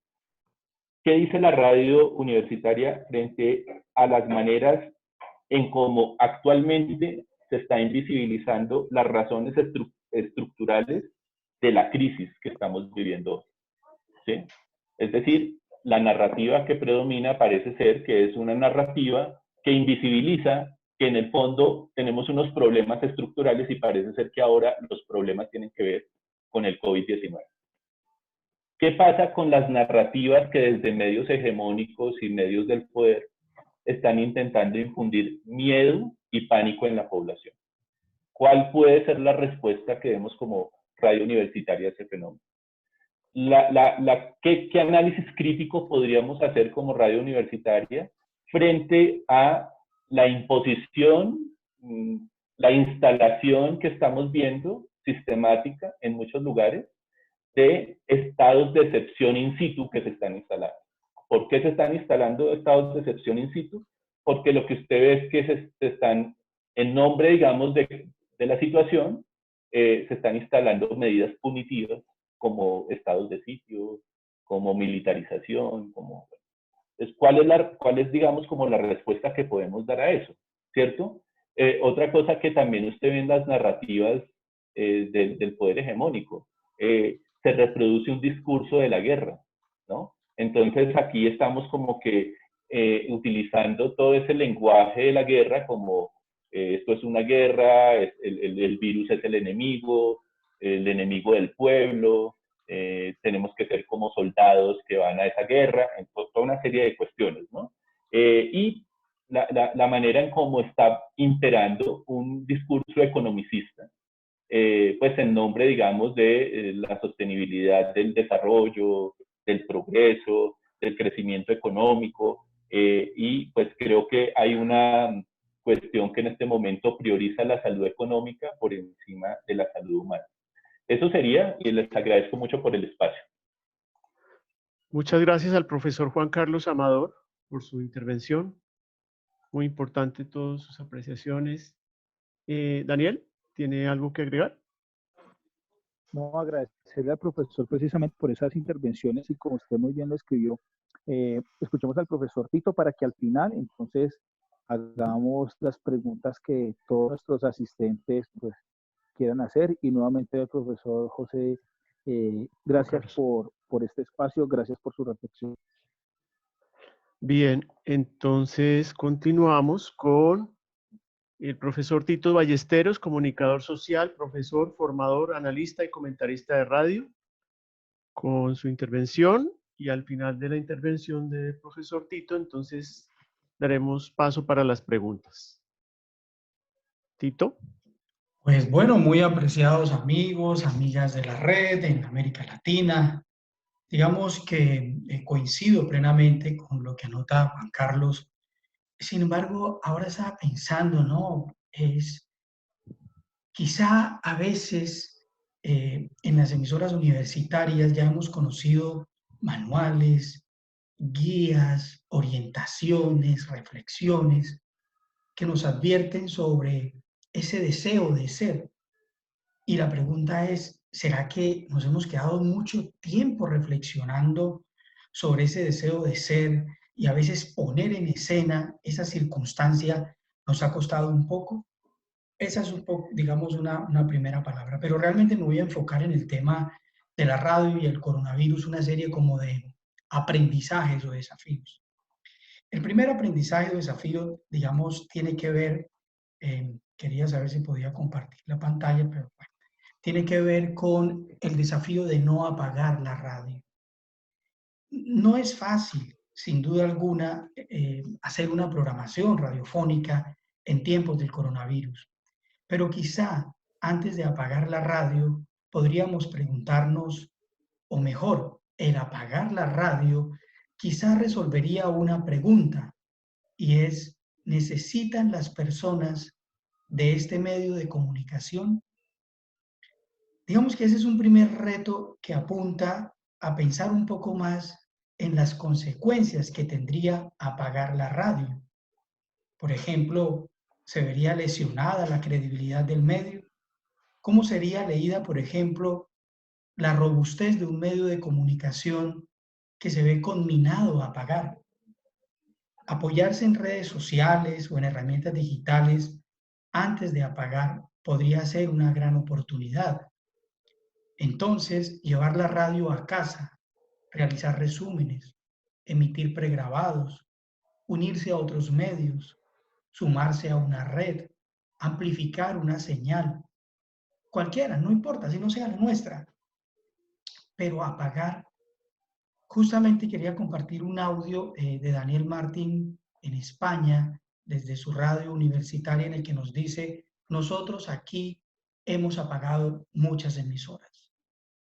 ¿Qué dice la radio universitaria frente a las maneras en cómo actualmente se está invisibilizando las razones estructurales de la crisis que estamos viviendo hoy? ¿Sí? Es decir, la narrativa que predomina parece ser que es una narrativa que invisibiliza que en el fondo tenemos unos problemas estructurales, y parece ser que ahora los problemas tienen que ver con el COVID-19. ¿Qué pasa con las narrativas que desde medios hegemónicos y medios del poder están intentando infundir miedo y pánico en la población? ¿Cuál puede ser la respuesta que demos como radio universitaria a ese fenómeno? ¿Qué análisis crítico podríamos hacer como radio universitaria frente a la imposición, la instalación que estamos viendo sistemática en muchos lugares de estados de excepción in situ que se están instalando. ¿Por qué se están instalando estados de excepción in situ? Porque lo que usted ve es que se están, en nombre, digamos, de la situación, se están instalando medidas punitivas como estados de sitio, como militarización, como... Entonces, ¿cuál es, digamos, como la respuesta que podemos dar a eso? ¿Cierto? Otra cosa que también usted ve en las narrativas del poder hegemónico, se reproduce un discurso de la guerra, ¿no? Entonces aquí estamos como que utilizando todo ese lenguaje de la guerra como esto es una guerra, el virus es el enemigo del pueblo, tenemos que ser como soldados que van a esa guerra, toda una serie de cuestiones, ¿no? Y la manera en cómo está imperando un discurso economicista, pues en nombre, digamos, de la sostenibilidad del desarrollo, del progreso, del crecimiento económico, y pues creo que hay una cuestión que en este momento prioriza la salud económica por encima de la salud humana. Eso sería, y les agradezco mucho por el espacio. Muchas gracias al profesor Juan Carlos Amador por su intervención. Muy importante todas sus apreciaciones. Daniel, ¿tiene algo que agregar? No, agradecerle al profesor precisamente por esas intervenciones y como usted muy bien lo escribió, escuchemos al profesor Tito para que al final entonces hagamos las preguntas que todos nuestros asistentes pues quieran hacer y nuevamente al profesor José, gracias por este espacio, gracias por su reflexión. Bien, entonces continuamos con el profesor Tito Ballesteros, comunicador social, profesor, formador, analista y comentarista de radio, con su intervención, y al final de la intervención del profesor Tito, entonces daremos paso para las preguntas. Tito. Pues bueno, muy apreciados amigos, amigas de la red en América Latina. Digamos que coincido plenamente con lo que anota Juan Carlos. Sin embargo, ahora estaba pensando, ¿no? Quizá a veces en las emisoras universitarias ya hemos conocido manuales, guías, orientaciones, reflexiones que nos advierten sobre ese deseo de ser. Y la pregunta es, ¿será que nos hemos quedado mucho tiempo reflexionando sobre ese deseo de ser y a veces poner en escena esa circunstancia nos ha costado un poco? Esa es un poco, digamos, una primera palabra, pero realmente me voy a enfocar en el tema de la radio y el coronavirus, una serie como de aprendizajes o desafíos. El primer aprendizaje o desafío, digamos, tiene que ver, quería saber si podía compartir la pantalla, pero bueno, tiene que ver con el desafío de no apagar la radio. No es fácil, sin duda alguna, hacer una programación radiofónica en tiempos del coronavirus. Pero quizá antes de apagar la radio, podríamos preguntarnos, o mejor, el apagar la radio quizá resolvería una pregunta, y es, ¿necesitan las personas de este medio de comunicación? Digamos que ese es un primer reto que apunta a pensar un poco más en las consecuencias que tendría apagar la radio. Por ejemplo, ¿se vería lesionada la credibilidad del medio? ¿Cómo sería leída, por ejemplo, la robustez de un medio de comunicación que se ve conminado a apagar? Apoyarse en redes sociales o en herramientas digitales antes de apagar podría ser una gran oportunidad. Entonces, llevar la radio a casa, realizar resúmenes, emitir pregrabados, unirse a otros medios, sumarse a una red, amplificar una señal, cualquiera, no importa si no sea la nuestra, pero apagar. Justamente quería compartir un audio de Daniel Martín en España, desde su radio universitaria, en el que nos dice, nosotros aquí hemos apagado muchas emisoras.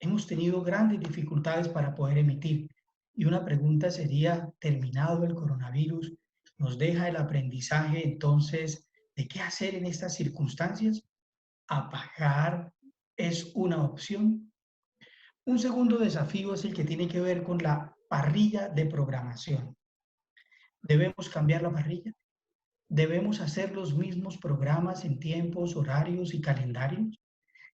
Hemos tenido grandes dificultades para poder emitir. Y una pregunta sería, terminado el coronavirus, nos deja el aprendizaje entonces de qué hacer en estas circunstancias. Apagar es una opción. Un segundo desafío es el que tiene que ver con la parrilla de programación. ¿Debemos cambiar la parrilla? ¿Debemos hacer los mismos programas en tiempos, horarios y calendarios?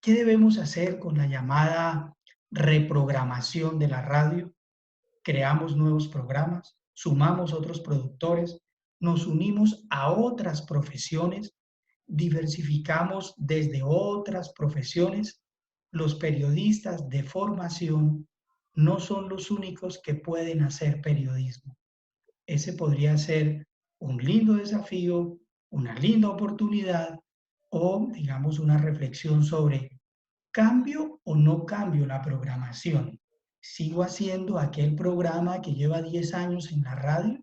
¿Qué debemos hacer con la llamada reprogramación de la radio? ¿Creamos nuevos programas? ¿Sumamos otros productores? ¿Nos unimos a otras profesiones? ¿Diversificamos desde otras profesiones? Los periodistas de formación no son los únicos que pueden hacer periodismo. Ese podría ser un lindo desafío, una linda oportunidad o, digamos, una reflexión sobre ¿cambio o no cambio la programación? ¿Sigo haciendo aquel programa que lleva 10 años en la radio?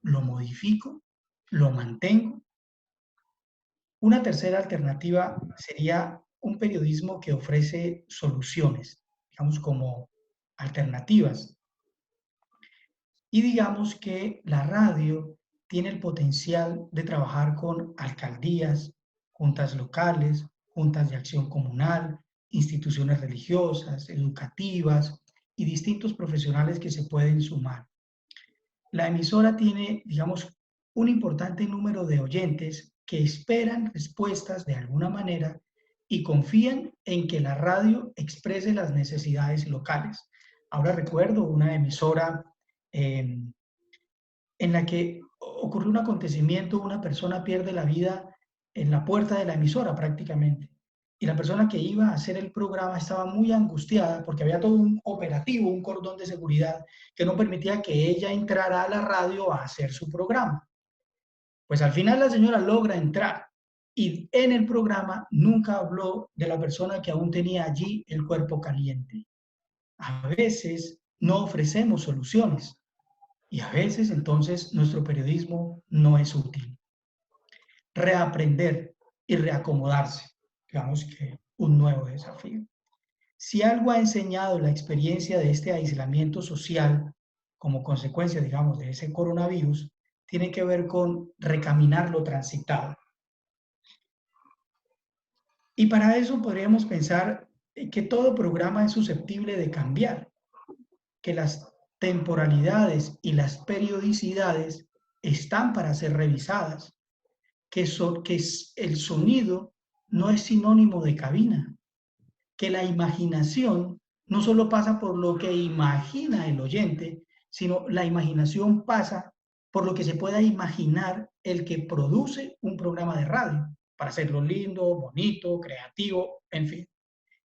¿Lo modifico? ¿Lo mantengo? Una tercera alternativa sería un periodismo que ofrece soluciones, digamos como alternativas. Y digamos que la radio tiene el potencial de trabajar con alcaldías, juntas locales, juntas de acción comunal, instituciones religiosas, educativas y distintos profesionales que se pueden sumar. La emisora tiene, digamos, un importante número de oyentes que esperan respuestas de alguna manera y confían en que la radio exprese las necesidades locales. Ahora recuerdo una emisora en la que ocurrió un acontecimiento, una persona pierde la vida en la puerta de la emisora prácticamente. Y la persona que iba a hacer el programa estaba muy angustiada porque había todo un operativo, un cordón de seguridad que no permitía que ella entrara a la radio a hacer su programa. Pues al final la señora logra entrar y en el programa nunca habló de la persona que aún tenía allí el cuerpo caliente. A veces no ofrecemos soluciones y a veces entonces nuestro periodismo no es útil. Reaprender y reacomodarse, digamos que un nuevo desafío. Si algo ha enseñado la experiencia de este aislamiento social como consecuencia, digamos, de ese coronavirus, tiene que ver con recaminar lo transitado. Y para eso podríamos pensar que todo programa es susceptible de cambiar, que las temporalidades y las periodicidades están para ser revisadas, que el sonido no es sinónimo de cabina, que la imaginación no solo pasa por lo que imagina el oyente, sino la imaginación pasa por lo que se pueda imaginar el que produce un programa de radio, para hacerlo lindo, bonito, creativo, en fin.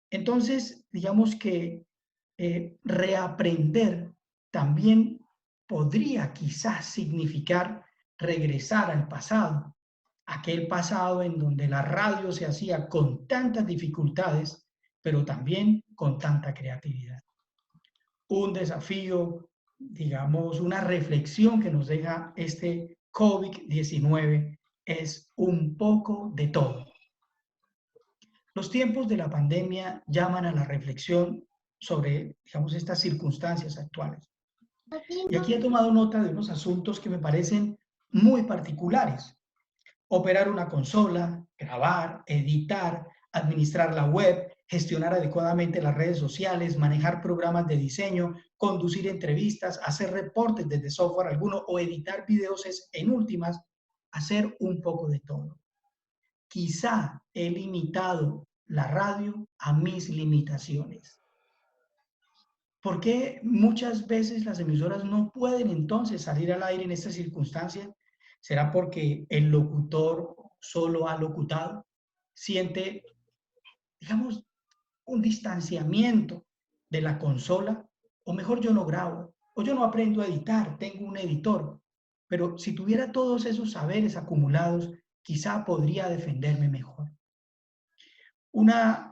Entonces, digamos que reaprender también podría quizás significar regresar al pasado, aquel pasado en donde la radio se hacía con tantas dificultades, pero también con tanta creatividad. Un desafío, digamos, una reflexión que nos deja este COVID-19 es un poco de todo. Los tiempos de la pandemia llaman a la reflexión sobre, digamos, estas circunstancias actuales. Y aquí he tomado nota de unos asuntos que me parecen muy particulares. Operar una consola, grabar, editar, administrar la web, gestionar adecuadamente las redes sociales, manejar programas de diseño, conducir entrevistas, hacer reportes desde software alguno o editar videos es, en últimas, hacer un poco de todo. Quizá he limitado la radio a mis limitaciones. ¿Por qué muchas veces las emisoras no pueden entonces salir al aire en estas circunstancias? ¿Será porque el locutor solo ha locutado? ¿Siente, digamos, un distanciamiento de la consola? O mejor, yo no grabo, o yo no aprendo a editar, tengo un editor. Pero si tuviera todos esos saberes acumulados, quizá podría defenderme mejor. Una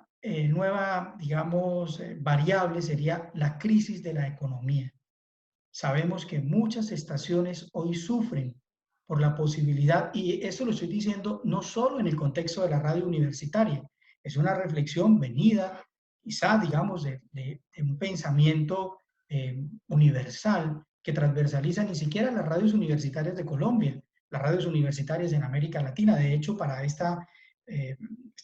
nueva, digamos, variable sería la crisis de la economía. Sabemos que muchas estaciones hoy sufren por la posibilidad, y eso lo estoy diciendo no solo en el contexto de la radio universitaria, es una reflexión venida, quizá, digamos, de un pensamiento universal, que transversaliza ni siquiera las radios universitarias de Colombia, las radios universitarias en América Latina. De hecho, para este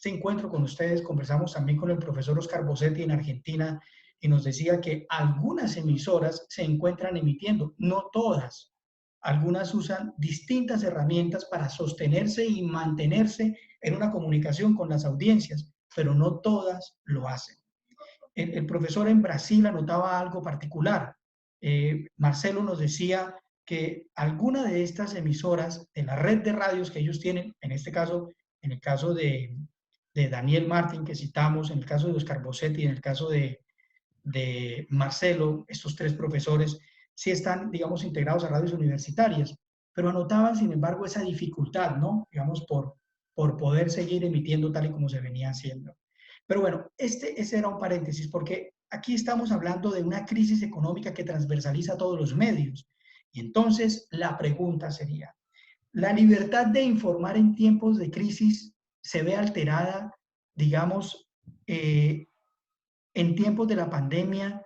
encuentro con ustedes conversamos también con el profesor Oscar Bossetti en Argentina y nos decía que algunas emisoras se encuentran emitiendo, no todas. Algunas usan distintas herramientas para sostenerse y mantenerse en una comunicación con las audiencias, pero no todas lo hacen. El profesor en Brasil anotaba algo particular. Marcelo nos decía que alguna de estas emisoras de la red de radios que ellos tienen, en este caso, en el caso de Daniel Martín que citamos, en el caso de Oscar Bossetti, en el caso de Marcelo, estos tres profesores sí están, digamos, integrados a radios universitarias, pero anotaban, sin embargo, esa dificultad, ¿no? Digamos, por poder seguir emitiendo tal y como se venía haciendo. Pero bueno, ese era un paréntesis, porque aquí estamos hablando de una crisis económica que transversaliza todos los medios. Y entonces la pregunta sería, ¿la libertad de informar en tiempos de crisis se ve alterada, digamos, en tiempos de la pandemia,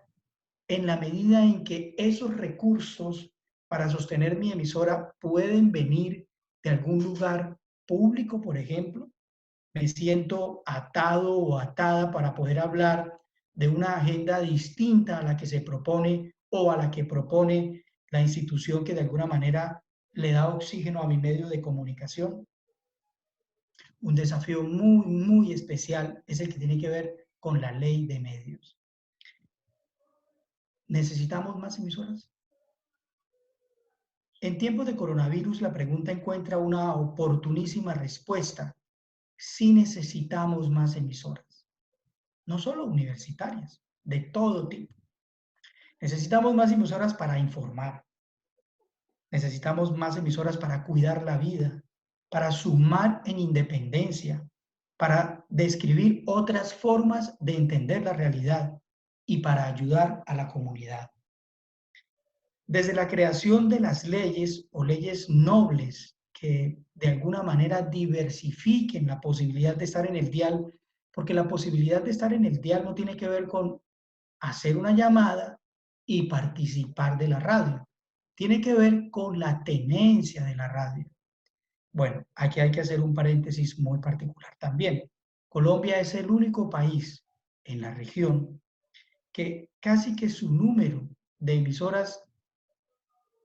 en la medida en que esos recursos para sostener mi emisora pueden venir de algún lugar público, por ejemplo? Me siento atado o atada para poder hablar de una agenda distinta a la que se propone o a la que propone la institución que de alguna manera le da oxígeno a mi medio de comunicación. Un desafío muy, muy especial es el que tiene que ver con la ley de medios. ¿Necesitamos más emisoras? En tiempos de coronavirus, la pregunta encuentra una oportunísima respuesta. Sí necesitamos más emisoras, no solo universitarias, de todo tipo. Necesitamos más emisoras para informar. Necesitamos más emisoras para cuidar la vida, para sumar en independencia, para describir otras formas de entender la realidad y para ayudar a la comunidad. Desde la creación de las leyes o leyes nobles que de alguna manera diversifiquen la posibilidad de estar en el dial, porque la posibilidad de estar en el dial no tiene que ver con hacer una llamada y participar de la radio. Tiene que ver con la tenencia de la radio. Bueno, aquí hay que hacer un paréntesis muy particular también. Colombia es el único país en la región que casi que su número de emisoras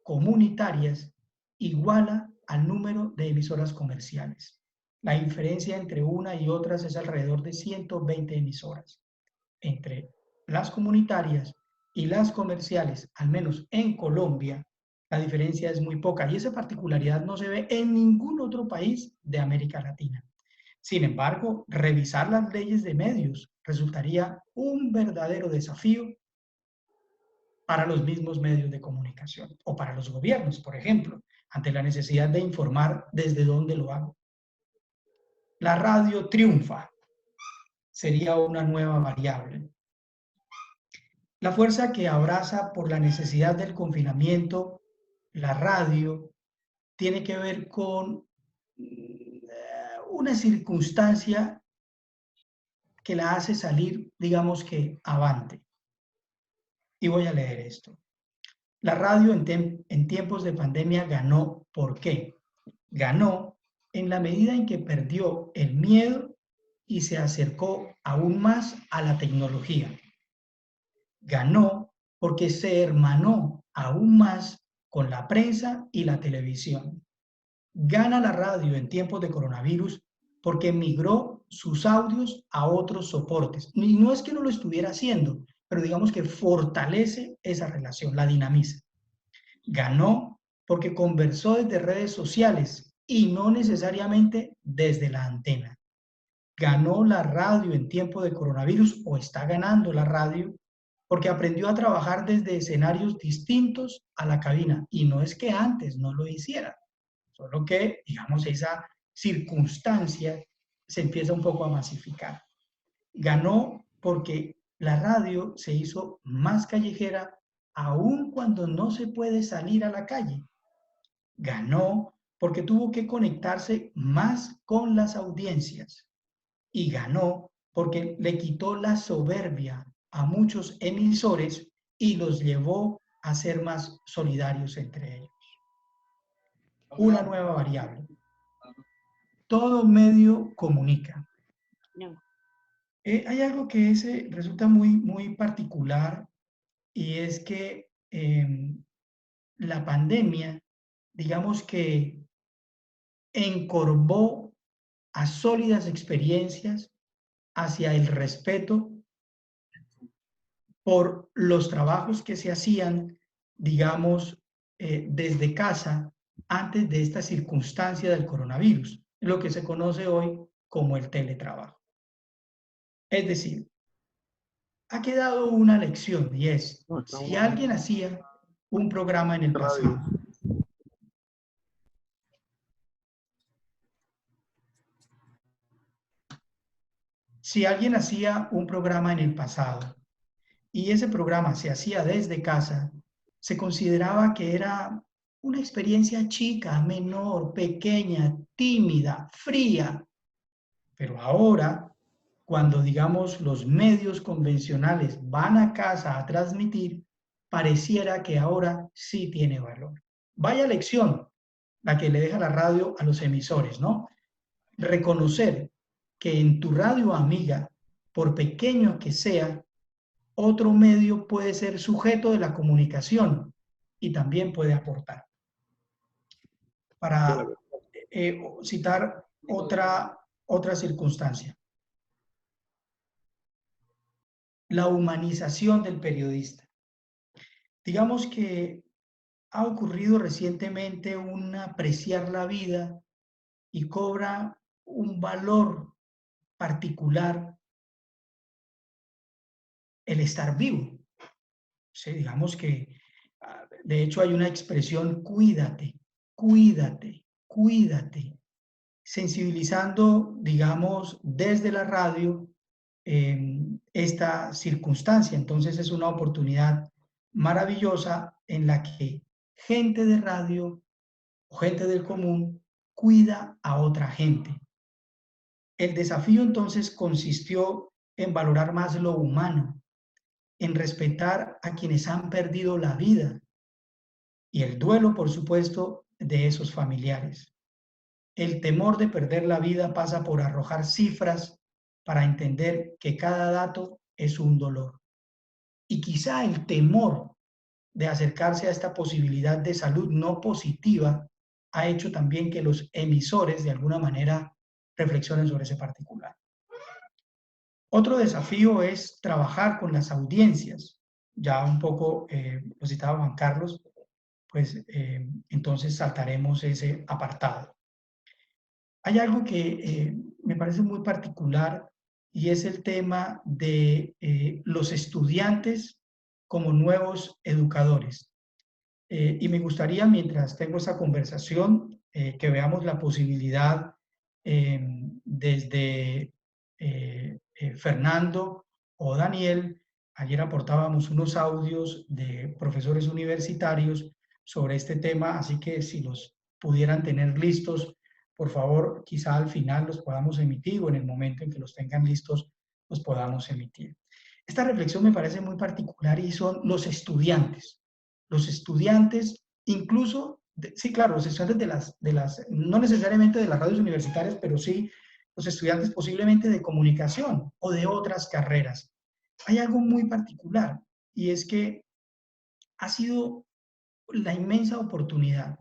comunitarias iguala al número de emisoras comerciales. La diferencia entre una y otras es alrededor de 120 emisoras. Entre las comunitarias y las comerciales, al menos en Colombia, la diferencia es muy poca y esa particularidad no se ve en ningún otro país de América Latina. Sin embargo, revisar las leyes de medios resultaría un verdadero desafío para los mismos medios de comunicación o para los gobiernos, por ejemplo, ante la necesidad de informar desde dónde lo hago. La radio triunfa, sería una nueva variable. La fuerza que abraza por la necesidad del confinamiento, la radio, tiene que ver con una circunstancia que la hace salir, digamos que, avante. Y voy a leer esto. La radio en tiempos de pandemia ganó. ¿Por qué? Ganó en la medida en que perdió el miedo y se acercó aún más a la tecnología. Ganó porque se hermanó aún más con la prensa y la televisión. Gana la radio en tiempos de coronavirus porque migró sus audios a otros soportes. Y no es que no lo estuviera haciendo, pero digamos que fortalece esa relación, la dinamiza. Ganó porque conversó desde redes sociales y no necesariamente desde la antena. Ganó la radio en tiempo de coronavirus o está ganando la radio porque aprendió a trabajar desde escenarios distintos a la cabina. Y no es que antes no lo hiciera, solo que, digamos, esa circunstancia se empieza un poco a masificar. Ganó porque la radio se hizo más callejera aun cuando no se puede salir a la calle. Ganó porque tuvo que conectarse más con las audiencias. Y ganó porque le quitó la soberbia a muchos emisores y los llevó a ser más solidarios entre ellos. Una nueva variable. Todo medio comunica. Hay algo que resulta muy particular, y es que la pandemia, digamos que encorvó a sólidas experiencias hacia el respeto por los trabajos que se hacían, digamos, desde casa antes de esta circunstancia del coronavirus, lo que se conoce hoy como el teletrabajo. Es decir, ha quedado una lección, y es, si alguien hacía un programa en el pasado, y ese programa se hacía desde casa, se consideraba que era una experiencia chica, menor, pequeña, tímida, fría. Pero ahora, cuando digamos los medios convencionales van a casa a transmitir, pareciera que ahora sí tiene valor. Vaya lección la que le deja la radio a los emisores, ¿no? Reconocer que en tu radio amiga, por pequeño que sea, otro medio puede ser sujeto de la comunicación y también puede aportar. Para citar otra circunstancia, la humanización del periodista. Digamos que ha ocurrido recientemente un apreciar la vida y cobra un valor particular el estar vivo. Sí, digamos que, de hecho, hay una expresión, cuídate, cuídate, cuídate, sensibilizando, digamos, desde la radio esta circunstancia. Entonces es una oportunidad maravillosa en la que gente de radio o gente del común cuida a otra gente. El desafío entonces consistió en valorar más lo humano, en respetar a quienes han perdido la vida y el duelo, por supuesto, de esos familiares. El temor de perder la vida pasa por arrojar cifras para entender que cada dato es un dolor. Y quizá el temor de acercarse a esta posibilidad de salud no positiva ha hecho también que los emisores de alguna manera reflexionen sobre ese particular. Otro desafío es trabajar con las audiencias. Ya un poco lo citaba Juan Carlos, pues entonces saltaremos ese apartado. Hay algo que me parece muy particular y es el tema de los estudiantes como nuevos educadores. Y me gustaría, mientras tengo esa conversación, que veamos la posibilidad desde Fernando o Daniel. Ayer aportábamos unos audios de profesores universitarios sobre este tema, así que si los pudieran tener listos, por favor, quizá al final los podamos emitir o en el momento en que los tengan listos los podamos emitir. Esta reflexión me parece muy particular y son los estudiantes. Los estudiantes, incluso, sí, claro, los estudiantes no necesariamente de las radios universitarias, pero sí los estudiantes posiblemente de comunicación o de otras carreras. Hay algo muy particular y es que ha sido la inmensa oportunidad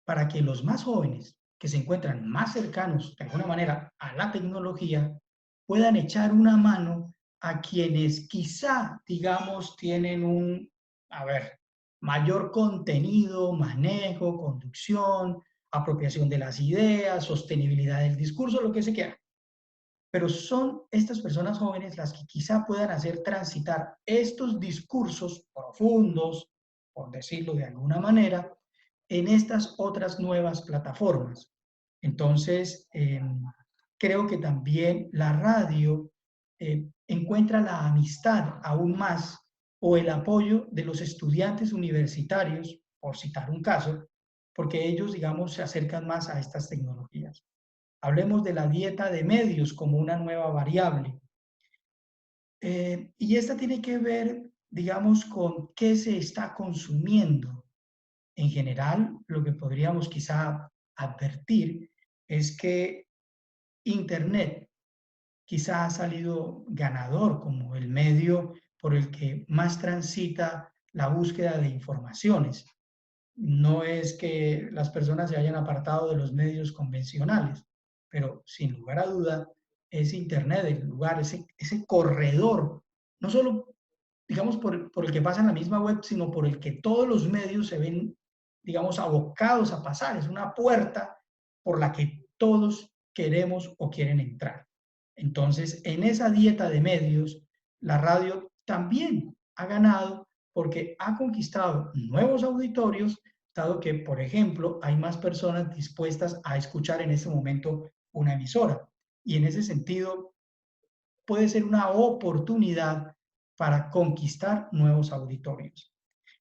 para que los más jóvenes, que se encuentran más cercanos de alguna manera a la tecnología, puedan echar una mano a quienes quizá, digamos, tienen mayor contenido, manejo, conducción, apropiación de las ideas, sostenibilidad del discurso, lo que se quiera. Pero son estas personas jóvenes las que quizá puedan hacer transitar estos discursos profundos, por decirlo de alguna manera, en estas otras nuevas plataformas. Entonces, creo que también la radio encuentra la amistad aún más o el apoyo de los estudiantes universitarios, por citar un caso, porque ellos, digamos, se acercan más a estas tecnologías. Hablemos de la dieta de medios como una nueva variable. Y esta tiene que ver digamos, con qué se está consumiendo. En general, lo que podríamos quizá advertir es que Internet quizá ha salido ganador como el medio por el que más transita la búsqueda de informaciones. No es que las personas se hayan apartado de los medios convencionales, pero sin lugar a duda es Internet el lugar, ese corredor, no solo, digamos, por el que pasa en la misma web, sino por el que todos los medios se ven, digamos, abocados a pasar. Es una puerta por la que todos queremos o quieren entrar. Entonces, en esa dieta de medios, la radio también ha ganado porque ha conquistado nuevos auditorios, dado que, por ejemplo, hay más personas dispuestas a escuchar en ese momento una emisora. Y en ese sentido, puede ser una oportunidad para conquistar nuevos auditorios.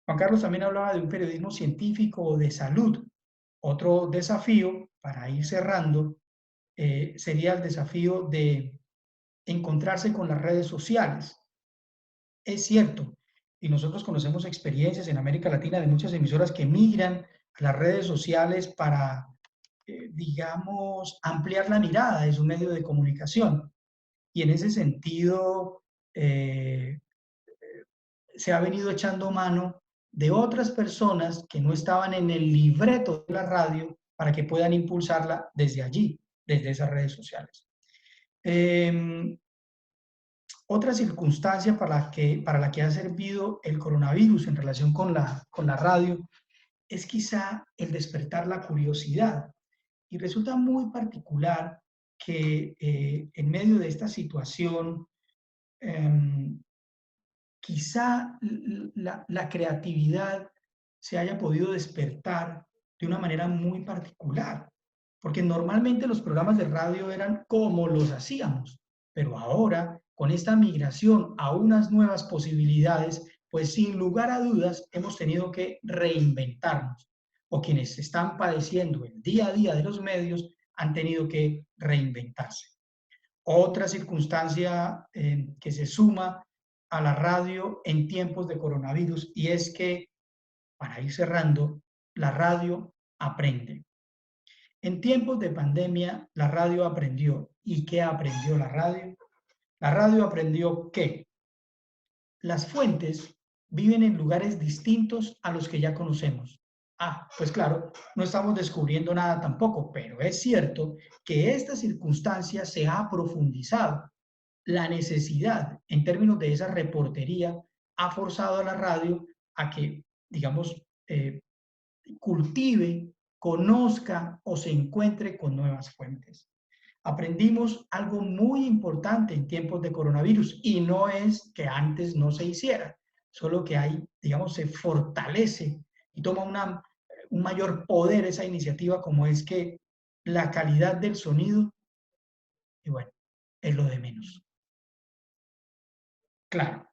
Juan Carlos también hablaba de un periodismo científico o de salud. Otro desafío, para ir cerrando, sería el desafío de encontrarse con las redes sociales. Es cierto, y nosotros conocemos experiencias en América Latina de muchas emisoras que migran a las redes sociales para, digamos, ampliar la mirada de su medio de comunicación. Y en ese sentido, se ha venido echando mano de otras personas que no estaban en el libreto de la radio para que puedan impulsarla desde allí, desde esas redes sociales. Otra circunstancia para la que ha servido el coronavirus en relación con la radio es quizá el despertar la curiosidad. Y resulta muy particular que en medio de esta situación, eh, quizá la creatividad se haya podido despertar de una manera muy particular, porque normalmente los programas de radio eran como los hacíamos, pero ahora, con esta migración a unas nuevas posibilidades, pues sin lugar a dudas hemos tenido que reinventarnos, o quienes están padeciendo el día a día de los medios han tenido que reinventarse. Otra circunstancia que se suma a la radio en tiempos de coronavirus y es que, para ir cerrando, la radio aprende. En tiempos de pandemia, la radio aprendió. ¿Y qué aprendió la radio? La radio aprendió que las fuentes viven en lugares distintos a los que ya conocemos. Pues claro, no estamos descubriendo nada tampoco, pero es cierto que esta circunstancia se ha profundizado. La necesidad, en términos de esa reportería, ha forzado a la radio a que, digamos, cultive, conozca o se encuentre con nuevas fuentes. Aprendimos algo muy importante en tiempos de coronavirus y no es que antes no se hiciera, solo que ahí, digamos, se fortalece y toma un mayor poder esa iniciativa, como es que la calidad del sonido, y bueno, es lo de menos. Claro,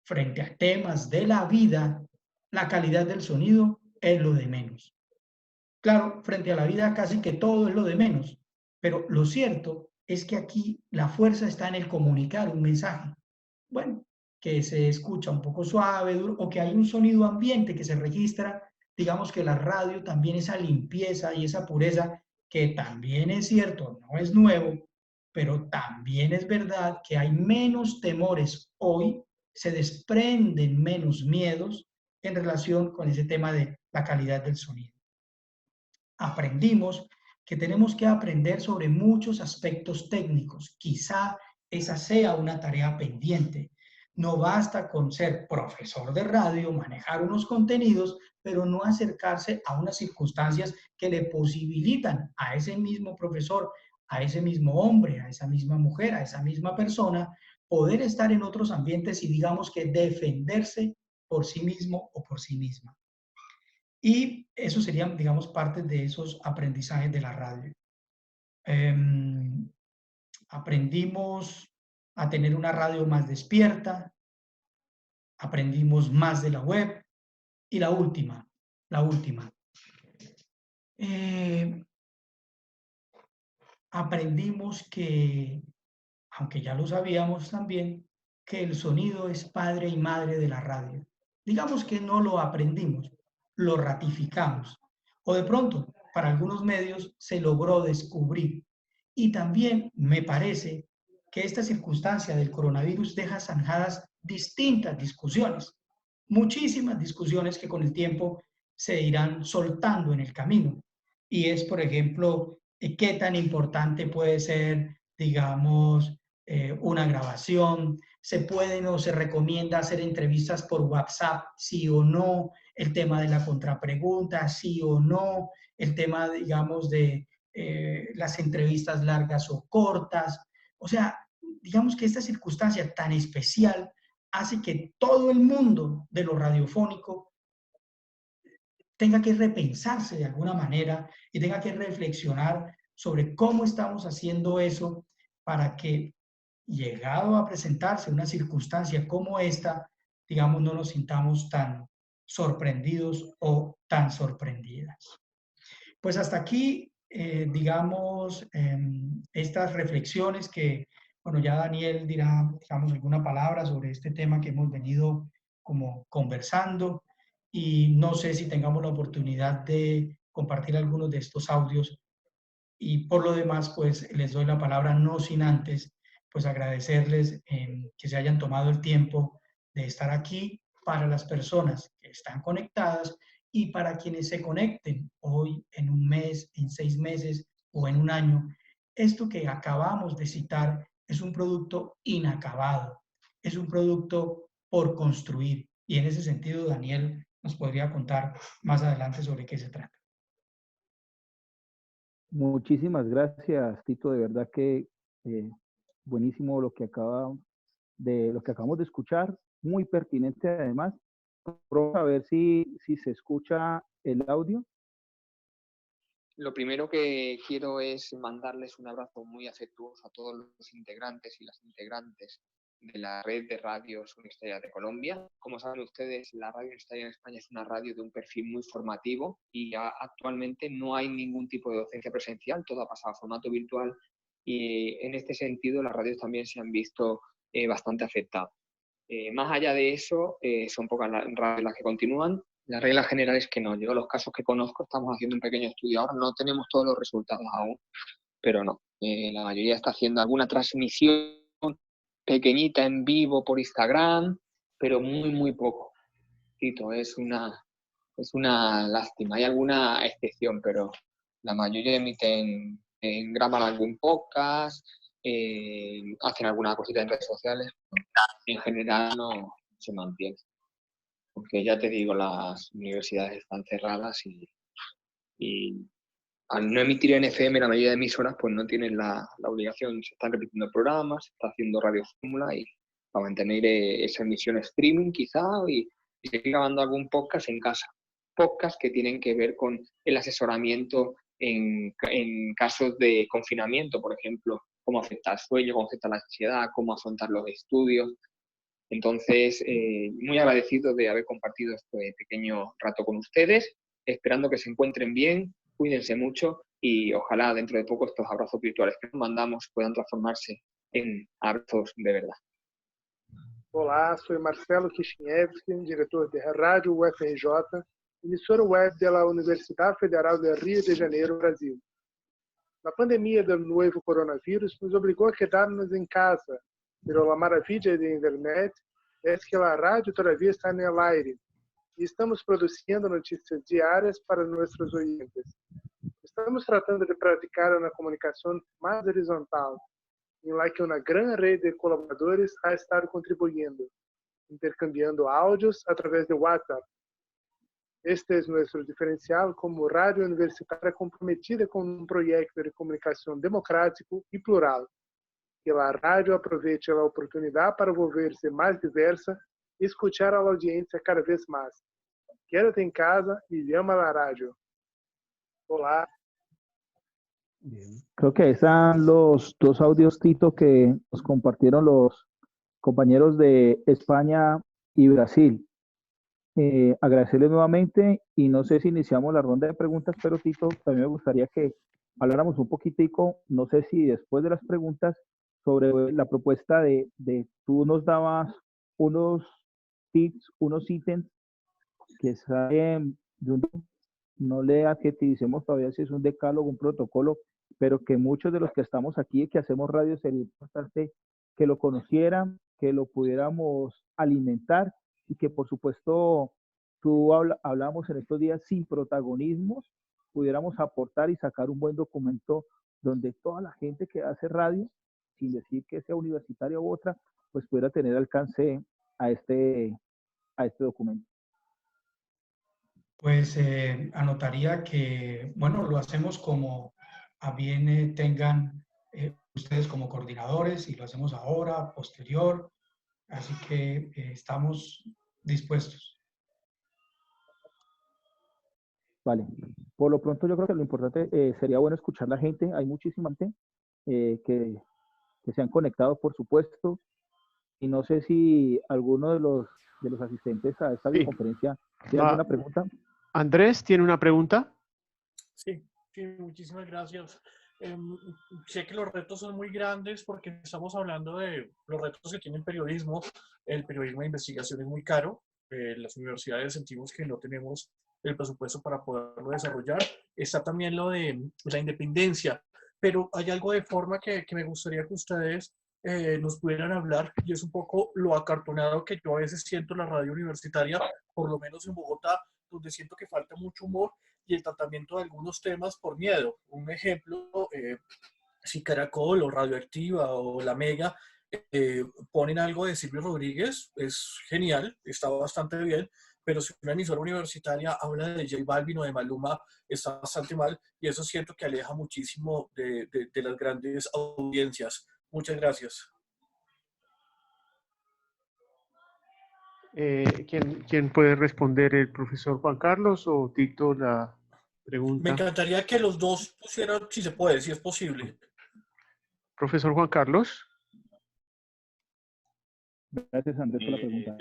frente a temas de la vida, la calidad del sonido es lo de menos. Claro, frente a la vida casi que todo es lo de menos, pero lo cierto es que aquí la fuerza está en el comunicar un mensaje. Bueno, que se escucha un poco suave, duro, o que hay un sonido ambiente que se registra, digamos que la radio también esa limpieza y esa pureza, que también es cierto, no es nuevo, pero también es verdad que hay menos temores hoy, se desprenden menos miedos en relación con ese tema de la calidad del sonido. Aprendimos que tenemos que aprender sobre muchos aspectos técnicos. Quizá esa sea una tarea pendiente. No basta con ser profesor de radio, manejar unos contenidos, pero no acercarse a unas circunstancias que le posibilitan a ese mismo profesor, a ese mismo hombre, a esa misma mujer, a esa misma persona, poder estar en otros ambientes y digamos que defenderse por sí mismo o por sí misma. Y eso serían, digamos, parte de esos aprendizajes de la radio. Aprendimos a tener una radio más despierta, aprendimos más de la web y la última. Aprendimos que, aunque ya lo sabíamos también, que el sonido es padre y madre de la radio. Digamos que no lo aprendimos, lo ratificamos. O de pronto, para algunos medios se logró descubrir. Y también me parece que esta circunstancia del coronavirus deja zanjadas distintas discusiones, muchísimas discusiones que con el tiempo se irán soltando en el camino. Y es, por ejemplo, qué tan importante puede ser, digamos, una grabación, se pueden o se recomienda hacer entrevistas por WhatsApp, sí o no, el tema de la contrapregunta, sí o no, el tema, digamos, de las entrevistas largas o cortas. O sea, digamos que esta circunstancia tan especial hace que todo el mundo de lo radiofónico tenga que repensarse de alguna manera y tenga que reflexionar sobre cómo estamos haciendo eso para que, llegado a presentarse una circunstancia como esta, digamos, no nos sintamos tan sorprendidos o tan sorprendidas. Pues hasta aquí, digamos, estas reflexiones que, bueno, ya Daniel dirá, digamos, alguna palabra sobre este tema que hemos venido como conversando, y no sé si tengamos la oportunidad de compartir algunos de estos audios, y por lo demás, pues les doy la palabra, no sin antes, pues agradecerles que se hayan tomado el tiempo de estar aquí para las personas que están conectadas y para quienes se conecten hoy, en un mes, en 6 meses o en un año. Esto que acabamos de citar es un producto inacabado, es un producto por construir. Y en ese sentido, Daniel nos podría contar más adelante sobre qué se trata. Muchísimas gracias, Tito. De verdad que buenísimo lo que lo que acabamos de escuchar, muy pertinente además. A ver si se escucha el audio. Lo primero que quiero es mandarles un abrazo muy afectuoso a todos los integrantes y las integrantes de la red de radios universitarias de Colombia. Como saben ustedes, la radio universitaria en España es una radio de un perfil muy formativo y actualmente no hay ningún tipo de docencia presencial, todo ha pasado a formato virtual, y en este sentido las radios también se han visto bastante afectadas. Más allá de eso, son pocas las radios las que continúan. La regla general es que no. Yo los casos que conozco, estamos haciendo un pequeño estudio ahora, no tenemos todos los resultados aún, pero no. La mayoría está haciendo alguna transmisión pequeñita en vivo por Instagram, pero muy, muy poco. Tito, es una lástima. Hay alguna excepción, pero la mayoría emiten, graban algún podcast, hacen alguna cosita en redes sociales. En general no se mantiene. Porque ya te digo, las universidades están cerradas y al no emitir en FM la mayoría de emisoras, pues no tienen la obligación. Se están repitiendo programas, se está haciendo radio fórmula y para mantener esa emisión streaming quizá y seguir grabando algún podcast en casa. Podcasts que tienen que ver con el asesoramiento en casos de confinamiento, por ejemplo, cómo afecta el sueño, cómo afecta la ansiedad, cómo afrontar los estudios. Entonces, muy agradecido de haber compartido este pequeño rato con ustedes, esperando que se encuentren bien, cuídense mucho y ojalá dentro de poco estos abrazos virtuales que nos mandamos puedan transformarse en abrazos de verdad. Olá, sou Marcelo Kishinevski, diretor de Rádio UFRJ, emissora web da Universidade Federal do Rio de Janeiro, Brasil. A pandemia do novo coronavírus nos obrigou a quedarnos em casa, pero a maravilha da internet é que a rádio todavia está no aire e estamos produzindo notícias diárias para nossos ouvintes. Estamos tratando de praticar uma comunicação mais horizontal, em la que uma grande rede de colaboradores ha estado contribuindo, intercambiando áudios através de WhatsApp. Este é nosso diferencial como rádio universitária comprometida com um projeto de comunicação democrático e plural. Que a rádio aproveite a oportunidade para volver-se mais diversa e escutar a audiência cada vez mais. Quédate em casa e llama a la rádio. Olá. Creo que están los dos audios, Tito, que nos compartieron los compañeros de España y Brasil. Agradecerles nuevamente y no sé si iniciamos la ronda de preguntas, pero Tito, también me gustaría que habláramos un poquitico, no sé si después de las preguntas sobre la propuesta tú nos dabas unos tips, unos ítems que salen de no le adjetivicemos todavía si es un decálogo, un protocolo, pero que muchos de los que estamos aquí y que hacemos radio sería importante que lo conocieran, que lo pudiéramos alimentar y que por supuesto hablamos en estos días sin protagonismos, pudiéramos aportar y sacar un buen documento donde toda la gente que hace radio, sin decir que sea universitaria u otra, pues pudiera tener alcance a este documento. Pues anotaría que, bueno, lo hacemos como a bien tengan ustedes como coordinadores y lo hacemos ahora, posterior, así que estamos dispuestos. Vale. Por lo pronto yo creo que lo importante sería bueno escuchar a la gente. Hay muchísima gente que se han conectado, por supuesto. Y no sé si alguno de los asistentes a esta videoconferencia tiene alguna pregunta. Andrés, ¿tiene una pregunta? Sí, muchísimas gracias. Sé que los retos son muy grandes porque estamos hablando de los retos que tiene el periodismo. El periodismo de investigación es muy caro. Las universidades sentimos que no tenemos el presupuesto para poderlo desarrollar. Está también lo de la independencia, pero hay algo de forma que me gustaría que ustedes nos pudieran hablar, y es un poco lo acartonado que yo a veces siento en la radio universitaria, por lo menos en Bogotá, donde siento que falta mucho humor y el tratamiento de algunos temas por miedo. Un ejemplo, si Caracol o Radioactiva o La Mega ponen algo de Silvio Rodríguez, es genial, está bastante bien, pero si una emisora universitaria habla de J Balvin o de Maluma, está bastante mal, y eso siento que aleja muchísimo de las grandes audiencias. Muchas gracias. ¿Quién puede responder? ¿El profesor Juan Carlos o Tito la pregunta? Me encantaría que los dos pusieran, si se puede, si es posible. Profesor Juan Carlos. Gracias, Andrés, por la pregunta.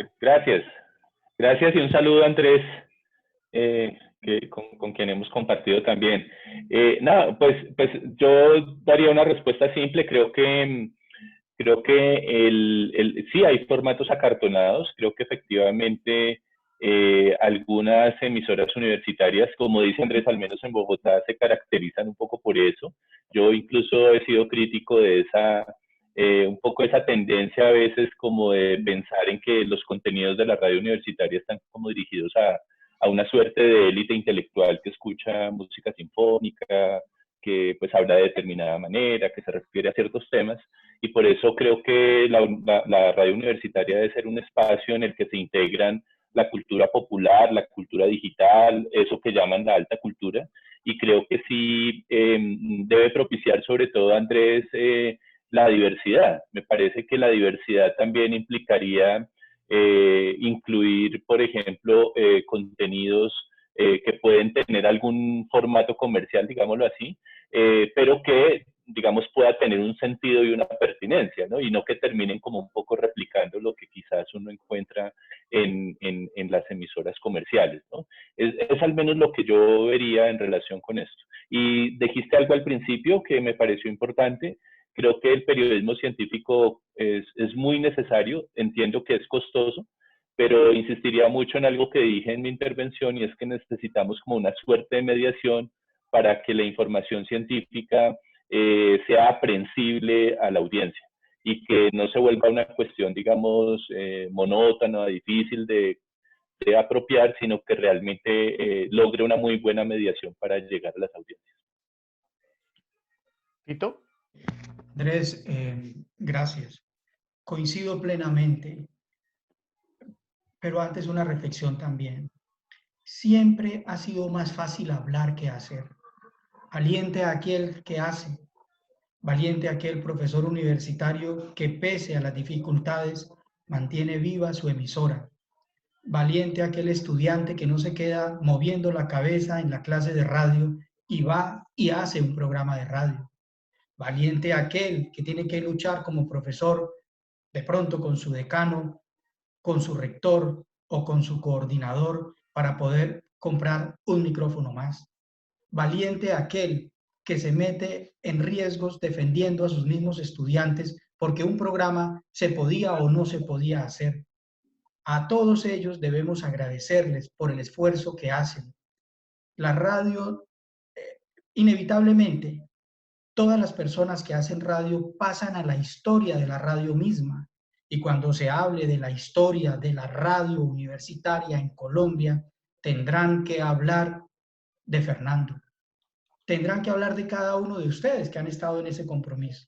Gracias y un saludo a Andrés, con quien hemos compartido también. Nada, pues yo daría una respuesta simple. Creo que sí hay formatos acartonados. Creo que efectivamente algunas emisoras universitarias, como dice Andrés, al menos en Bogotá, se caracterizan un poco por eso. Yo incluso he sido crítico de un poco esa tendencia a veces como de pensar en que los contenidos de la radio universitaria están como dirigidos a una suerte de élite intelectual que escucha música sinfónica, que pues habla de determinada manera, que se refiere a ciertos temas, y por eso creo que la radio universitaria debe ser un espacio en el que se integran la cultura popular, la cultura digital, eso que llaman la alta cultura, y creo que sí debe propiciar sobre todo, Andrés, la diversidad. Me parece que la diversidad también implicaría incluir, por ejemplo, contenidos que pueden tener algún formato comercial, digámoslo así, pero que, digamos, pueda tener un sentido y una pertinencia, ¿no? Y no que terminen como un poco replicando lo que quizás uno encuentra en las emisoras comerciales, ¿no? Es al menos lo que yo vería en relación con esto. Y dijiste algo al principio que me pareció importante. Creo que el periodismo científico es muy necesario, entiendo que es costoso, pero insistiría mucho en algo que dije en mi intervención, y es que necesitamos como una suerte de mediación para que la información científica sea aprehensible a la audiencia y que no se vuelva una cuestión, digamos, monótona, difícil de apropiar, sino que realmente logre una muy buena mediación para llegar a las audiencias. ¿Tito? Andrés, gracias. Coincido plenamente, pero antes una reflexión también. Siempre ha sido más fácil hablar que hacer. Valiente aquel que hace, valiente aquel profesor universitario que pese a las dificultades mantiene viva su emisora. Valiente aquel estudiante que no se queda moviendo la cabeza en la clase de radio y va y hace un programa de radio. Valiente aquel que tiene que luchar como profesor, de pronto con su decano, con su rector o con su coordinador para poder comprar un micrófono más. Valiente aquel que se mete en riesgos defendiendo a sus mismos estudiantes porque un programa se podía o no se podía hacer. A todos ellos debemos agradecerles por el esfuerzo que hacen. La radio, inevitablemente, todas las personas que hacen radio pasan a la historia de la radio misma. Y cuando se hable de la historia de la radio universitaria en Colombia, tendrán que hablar de Fernando. Tendrán que hablar de cada uno de ustedes que han estado en ese compromiso.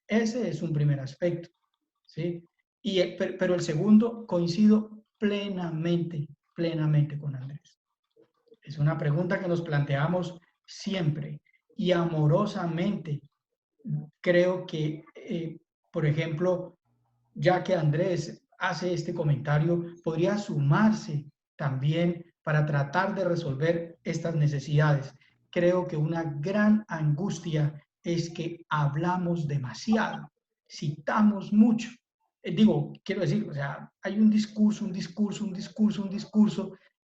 Ese es un primer aspecto, ¿sí? Pero el segundo, coincido plenamente con Andrés. Es una pregunta que nos planteamos siempre y amorosamente. Creo que, por ejemplo, ya que Andrés hace este comentario, podría sumarse también para tratar de resolver estas necesidades. Creo que una gran angustia es que hablamos demasiado, citamos mucho. Quiero decir, o sea, hay un discurso,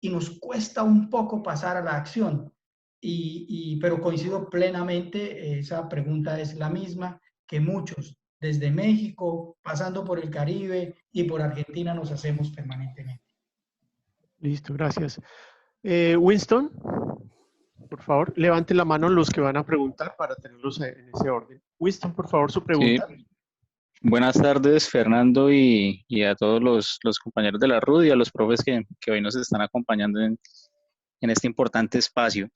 y nos cuesta un poco pasar a la acción. Pero coincido plenamente, esa pregunta es la misma que muchos, desde México, pasando por el Caribe y por Argentina, nos hacemos permanentemente. Listo, gracias. Winston, por favor, levante la mano los que van a preguntar para tenerlos en ese orden. Winston, por favor, su pregunta. Sí. Buenas tardes, Fernando, y a todos los compañeros de la RUD y a los profes que hoy nos están acompañando en este importante espacio.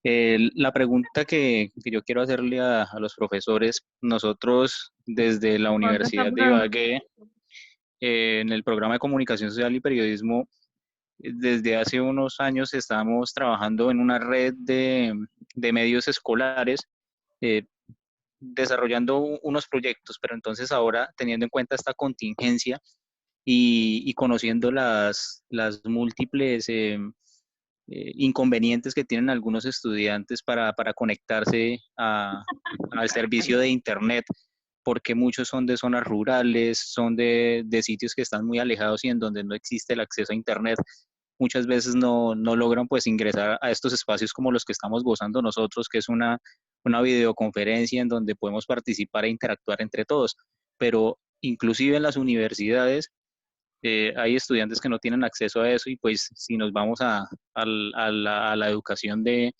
La pregunta que yo quiero hacerle a los profesores, nosotros desde la Universidad de Ibagué, en el programa de Comunicación Social y Periodismo, desde hace unos años estamos trabajando en una red de medios escolares, desarrollando unos proyectos, pero entonces ahora, teniendo en cuenta esta contingencia y conociendo las múltiples inconvenientes que tienen algunos estudiantes para conectarse al servicio de Internet, porque muchos son de zonas rurales, son de sitios que están muy alejados y en donde no existe el acceso a Internet. Muchas veces no logran pues ingresar a estos espacios como los que estamos gozando nosotros, que es una videoconferencia en donde podemos participar e interactuar entre todos. Pero inclusive en las universidades hay estudiantes que no tienen acceso a eso y pues si nos vamos a la educación de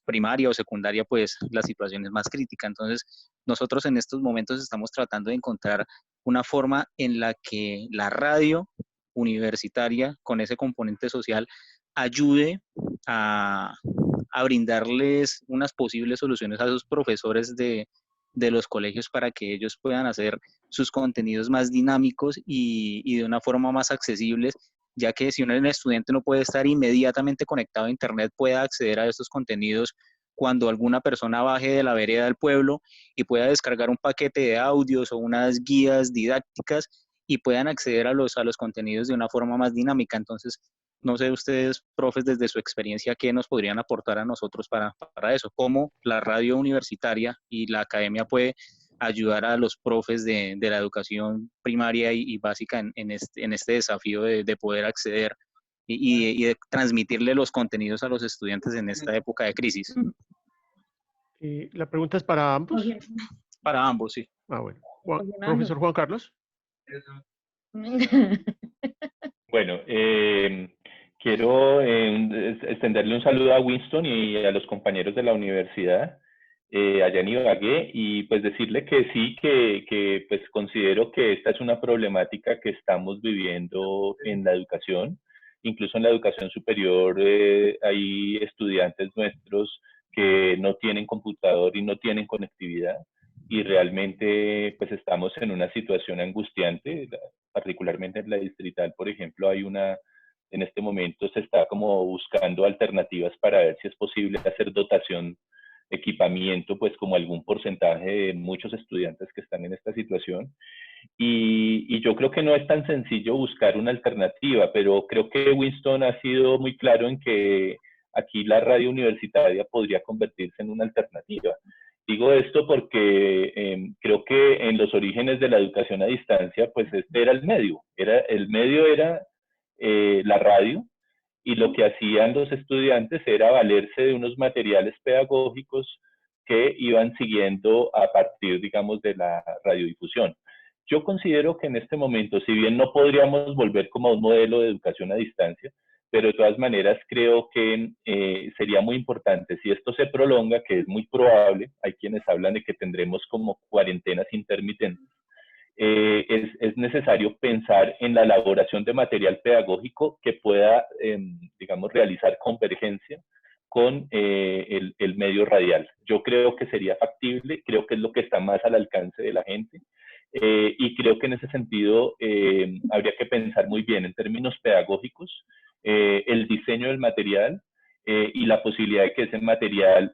primaria o secundaria, pues la situación es más crítica. Entonces, nosotros en estos momentos estamos tratando de encontrar una forma en la que la radio universitaria, con ese componente social, ayude a brindarles unas posibles soluciones a esos profesores de los colegios para que ellos puedan hacer sus contenidos más dinámicos y de una forma más accesibles, ya que si un estudiante no puede estar inmediatamente conectado a Internet, pueda acceder a estos contenidos cuando alguna persona baje de la vereda del pueblo y pueda descargar un paquete de audios o unas guías didácticas y puedan acceder a los contenidos de una forma más dinámica. Entonces, no sé ustedes, profes, desde su experiencia, ¿qué nos podrían aportar a nosotros para eso? ¿Cómo la radio universitaria y la academia puede ayudar a los profes de la educación primaria y básica en este desafío de poder acceder y de transmitirle los contenidos a los estudiantes en esta época de crisis? ¿La pregunta es para ambos? Para ambos, sí. Ah, bueno. Profesor Juan Carlos. Bueno, quiero extenderle un saludo a Winston y a los compañeros de la universidad allá en Ibagué y pues decirle que sí, que pues considero que esta es una problemática que estamos viviendo en la educación. Incluso en la educación superior hay estudiantes nuestros que no tienen computador y no tienen conectividad y realmente pues estamos en una situación angustiante, particularmente en la distrital, por ejemplo, en este momento se está como buscando alternativas para ver si es posible hacer dotación, equipamiento, pues como algún porcentaje de muchos estudiantes que están en esta situación. Y yo creo que no es tan sencillo buscar una alternativa, pero creo que Winston ha sido muy claro en que aquí la radio universitaria podría convertirse en una alternativa. Digo esto porque creo que en los orígenes de la educación a distancia, pues este era el medio. El medio era la radio, y lo que hacían los estudiantes era valerse de unos materiales pedagógicos que iban siguiendo a partir, digamos, de la radiodifusión. Yo considero que en este momento, si bien no podríamos volver como a un modelo de educación a distancia, pero de todas maneras creo que sería muy importante, si esto se prolonga, que es muy probable, hay quienes hablan de que tendremos como cuarentenas intermitentes, es necesario pensar en la elaboración de material pedagógico que pueda, digamos, realizar convergencia con el medio radial. Yo creo que sería factible, creo que es lo que está más al alcance de la gente, y creo que en ese sentido habría que pensar muy bien en términos pedagógicos el diseño del material y la posibilidad de que ese material,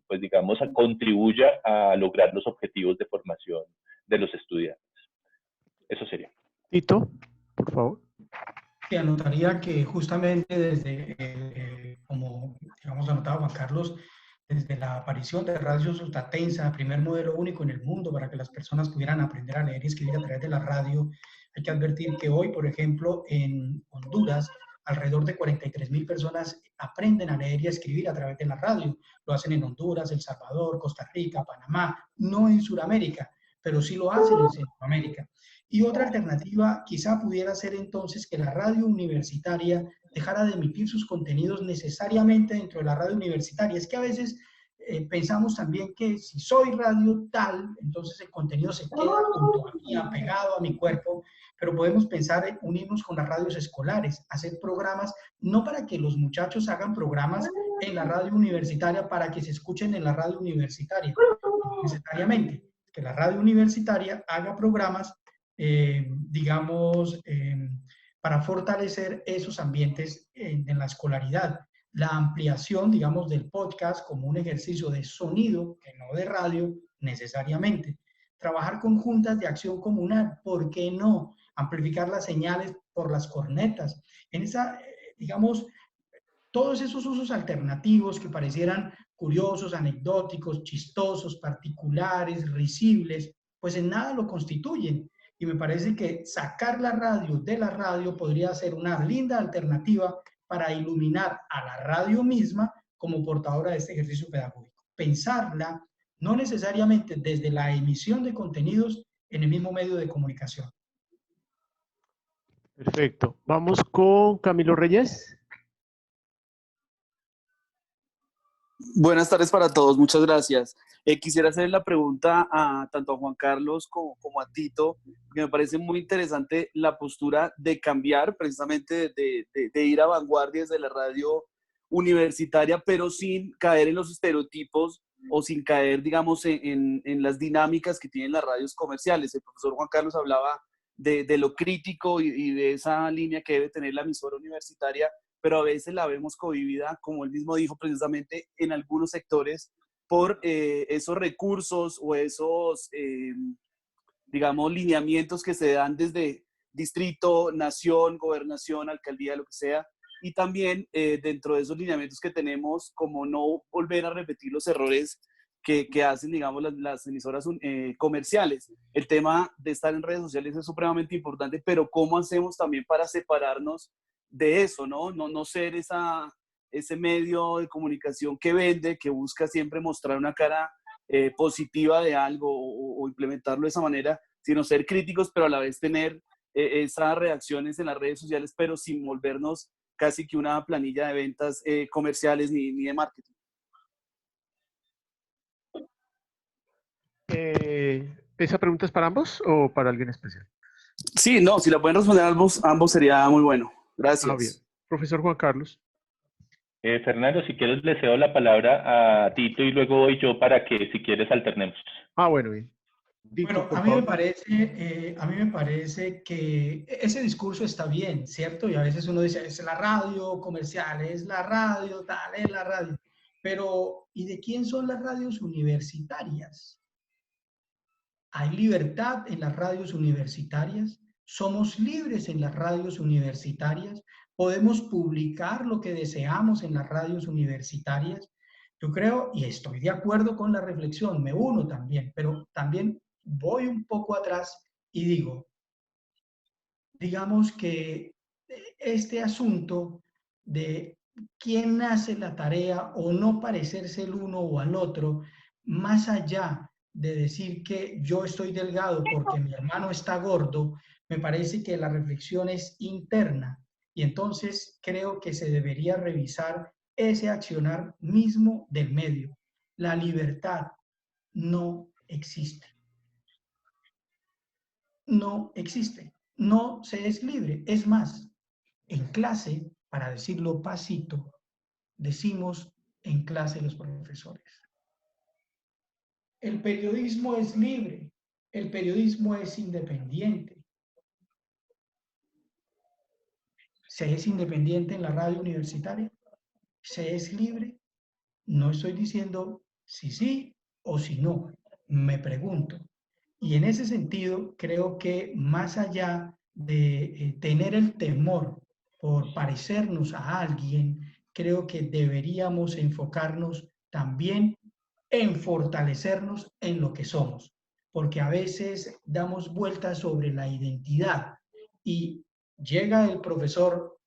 pues digamos, contribuya a lograr los objetivos de formación de los estudiantes. Eso sería. Tito, por favor. Y anotaría que justamente desde, como digamos anotado Juan Carlos, desde la aparición de Radio Sutatensa, primer modelo único en el mundo para que las personas pudieran aprender a leer y escribir a través de la radio, hay que advertir que hoy, por ejemplo, en Honduras, alrededor de 43.000 personas aprenden a leer y a escribir a través de la radio. Lo hacen en Honduras, El Salvador, Costa Rica, Panamá, no en Sudamérica, pero sí lo hacen en Centroamérica. Y otra alternativa quizá pudiera ser entonces que la radio universitaria dejara de emitir sus contenidos necesariamente dentro de la radio universitaria. Es que a veces pensamos también que si soy radio tal, entonces el contenido se queda junto a mí, apegado a mi cuerpo, pero podemos pensar en unirnos con las radios escolares, hacer programas, no para que los muchachos hagan programas en la radio universitaria para que se escuchen en la radio universitaria, necesariamente, que la radio universitaria haga programas digamos, para fortalecer esos ambientes en la escolaridad. La ampliación, digamos, del podcast como un ejercicio de sonido, que no de radio, necesariamente. Trabajar con juntas de acción comunal, ¿por qué no? Amplificar las señales por las cornetas. En esa, digamos, todos esos usos alternativos que parecieran curiosos, anecdóticos, chistosos, particulares, risibles, pues en nada lo constituyen. Y me parece que sacar la radio de la radio podría ser una linda alternativa para iluminar a la radio misma como portadora de este ejercicio pedagógico. Pensarla no necesariamente desde la emisión de contenidos en el mismo medio de comunicación. Perfecto. Vamos con Camilo Reyes. Buenas tardes para todos, muchas gracias. Quisiera hacer la pregunta tanto a Juan Carlos como a Tito, porque me parece muy interesante la postura de cambiar, precisamente de ir a vanguardias de la radio universitaria, pero sin caer en los estereotipos o sin caer, digamos, en las dinámicas que tienen las radios comerciales. El profesor Juan Carlos hablaba de lo crítico y de esa línea que debe tener la emisora universitaria, pero a veces la vemos convivida, como él mismo dijo precisamente, en algunos sectores por esos recursos o esos, digamos, lineamientos que se dan desde distrito, nación, gobernación, alcaldía, lo que sea, y también dentro de esos lineamientos que tenemos, como no volver a repetir los errores que hacen, digamos, las emisoras comerciales. El tema de estar en redes sociales es supremamente importante, pero ¿cómo hacemos también para separarnos de eso, no ser ese medio de comunicación que vende, que busca siempre mostrar una cara positiva de algo o implementarlo de esa manera, sino ser críticos, pero a la vez tener esas reacciones en las redes sociales, pero sin volvernos casi que una planilla de ventas comerciales ni de marketing? ¿Esa pregunta es para ambos o para alguien especial? Sí, no, si la pueden responder ambos sería muy bueno. Gracias. Bien. Profesor Juan Carlos. Fernando, si quieres le cedo la palabra a Tito y luego voy yo para que, si quieres, alternemos. Bueno, bien. Tito, bueno, a mí me parece que ese discurso está bien, ¿cierto? Y a veces uno dice, es la radio comercial, es la radio tal, es la radio. Pero, ¿y de quién son las radios universitarias? ¿Hay libertad en las radios universitarias? ¿Somos libres en las radios universitarias? ¿Podemos publicar lo que deseamos en las radios universitarias? Yo creo, y estoy de acuerdo con la reflexión, me uno también, pero también voy un poco atrás y digo, digamos que este asunto de quién hace la tarea o no parecerse el uno o al otro, más allá de decir que yo estoy delgado porque mi hermano está gordo, me parece que la reflexión es interna y entonces creo que se debería revisar ese accionar mismo del medio. La libertad no existe. No existe. No se es libre. Es más, en clase, para decirlo pasito, decimos en clase los profesores. El periodismo es libre, el periodismo es independiente. ¿Se es independiente en la radio universitaria? ¿Se es libre? No estoy diciendo si sí o si no, me pregunto. Y en ese sentido, creo que más allá de tener el temor por parecernos a alguien, creo que deberíamos enfocarnos también en fortalecernos en lo que somos, porque a veces damos vueltas sobre la identidad y llega el profesor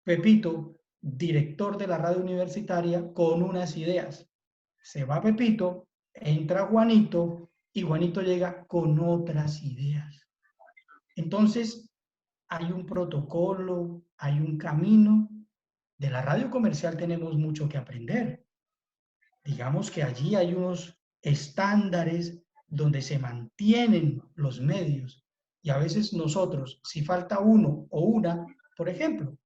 Pepito, director de la radio universitaria, con unas ideas. Se va Pepito, entra Juanito y Juanito llega con otras ideas. Entonces, hay un protocolo, hay un camino. De la radio comercial tenemos mucho que aprender. Digamos que allí hay unos estándares donde se mantienen los medios y a veces nosotros, si falta uno o una, por ejemplo,